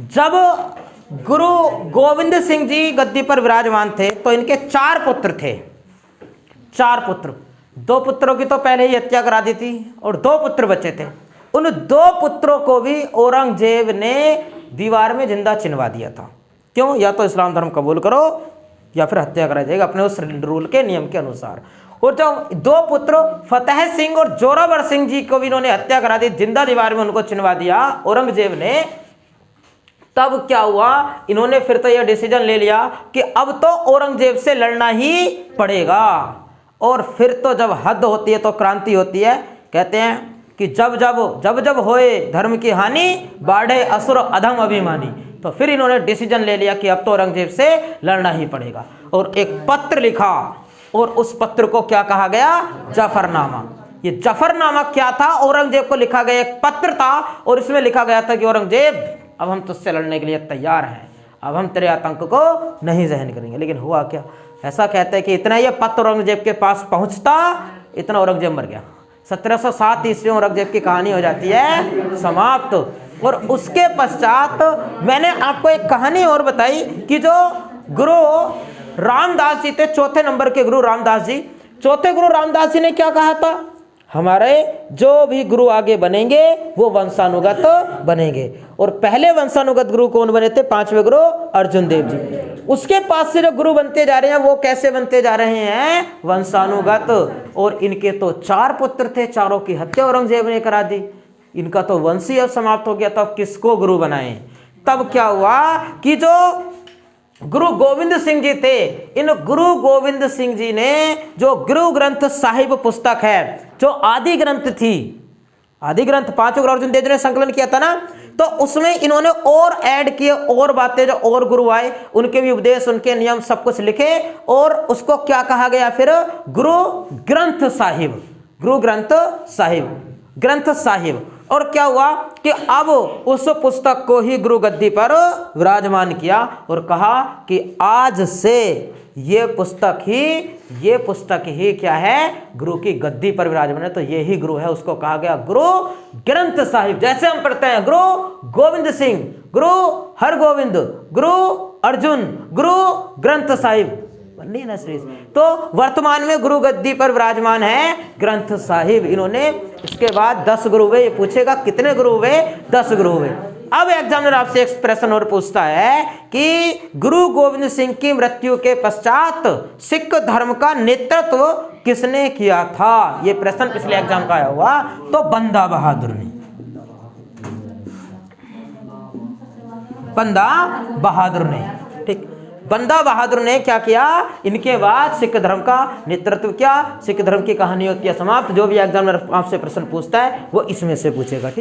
जब गुरु गोविंद सिंह जी गद्दी पर विराजमान थे तो इनके 4 पुत्र थे। 4 पुत्र, 2 पुत्रों की तो पहले ही हत्या करा दी थी और 2 पुत्र बचे थे। उन 2 पुत्रों को भी औरंगजेब ने दीवार में जिंदा चिनवा दिया था। क्यों? या तो इस्लाम धर्म कबूल करो या फिर हत्या करा जाएगा अपने उस रूल के नियम के अनुसार। और जो 2 पुत्र फतेह सिंह और जोरावर सिंह जी को भी इन्होंने हत्या करा दी, जिंदा दीवार में उनको चिनवा दिया औरंगजेब ने। तब क्या हुआ? इन्होंने फिर तो यह डिसीजन ले लिया कि अब तो औरंगजेब से लड़ना ही पड़ेगा। और फिर तो जब हद होती है तो क्रांति होती है। कहते हैं कि जब जब होए धर्म की हानि, बाढ़े असुर अधम अभिमानी। तो फिर इन्होंने डिसीजन ले लिया कि अब तो औरंगजेब से लड़ना ही पड़ेगा, और एक पत्र लिखा, और उस पत्र को क्या कहा गया? जफरनामा। ये जफरनामा क्या था? औरंगजेब को लिखा गया एक पत्र था, और इसमें लिखा गया था कि औरंगजेब, अब हम तुझसे लड़ने के लिए तैयार हैं, अब हम तेरे आतंक को नहीं सहन करेंगे। लेकिन हुआ क्या? ऐसा कहते हैं कि इतना ये पत्र औरंगजेब के पास पहुंचता, इतना औरंगजेब मर गया। 1707 ईस्वी में औरंगजेब की कहानी हो जाती है समाप्त। और उसके पश्चात मैंने आपको एक कहानी और बताई कि जो गुरु रामदास जी थे, चौथे नंबर के गुरु रामदास जी, चौथे गुरु रामदास जी ने क्या कहा था? हमारे जो भी गुरु आगे बनेंगे वो वंशानुगत बनेंगे। और पहले वंशानुगत गुरु कौन बने थे? 5वें गुरु अर्जुन देव जी। उसके पास से जो गुरु बनते जा रहे हैं वो कैसे बनते जा रहे हैं? वंशानुगत। और इनके तो 4 पुत्र थे, चारों की हत्या औरंगजेब ने करा दी। इनका तो वंश ही अब समाप्त हो गया। तब किसको गुरु बनाए? तब क्या हुआ कि जो गुरु गोविंद सिंह जी थे, इन गुरु गोविंद सिंह जी ने जो गुरु ग्रंथ साहिब पुस्तक है, जो आदि ग्रंथ थी, आदि ग्रंथ 5 गुरु अर्जुन देव जी ने संकलन किया था ना, तो उसमें इन्होंने और ऐड किए, और बातें, जो और गुरु आए उनके भी उपदेश, उनके नियम सब कुछ लिखे, और उसको क्या कहा गया फिर? गुरु ग्रंथ साहिब, गुरु ग्रंथ साहिब, ग्रंथ साहिब। और क्या हुआ कि अब उस पुस्तक को ही गुरु गद्दी पर विराजमान किया और कहा कि आज से ये पुस्तक ही क्या है? गुरु की गद्दी पर विराजमान है। तो ये ही गुरु है, उसको कहा गया गुरु ग्रंथ साहिब। जैसे हम पढ़ते हैं गुरु गोविंद सिंह, गुरु हरगोविंद, गुरु अर्जुन, गुरु ग्रंथ साहिब, नहीं ना श्री। तो वर्तमान में गुरु गद्दी पर विराजमान है ग्रंथ साहिब। इन्होंने इसके बाद 10 गुरु हुए। ये पूछेगा कितने गुरु हुए? 10 गुरु हुए। अब एग्जामिनर आपसे एक प्रश्न और पूछता है कि गुरु गोविंद सिंह की मृत्यु के पश्चात सिख धर्म का नेतृत्व किसने किया था? ये प्रश्न पिछले एग्जाम का आया हुआ। तो बंदा बहादुर ने, बंदा बहादुर ने, ठीक, बंदा बहादुर ने क्या किया? इनके बाद सिख धर्म का नेतृत्व किया। सिख धर्म की कहानी होती है समाप्त। जो भी एग्जामिनर आपसे प्रश्न पूछता है वो इसमें से पूछेगा, ठीक।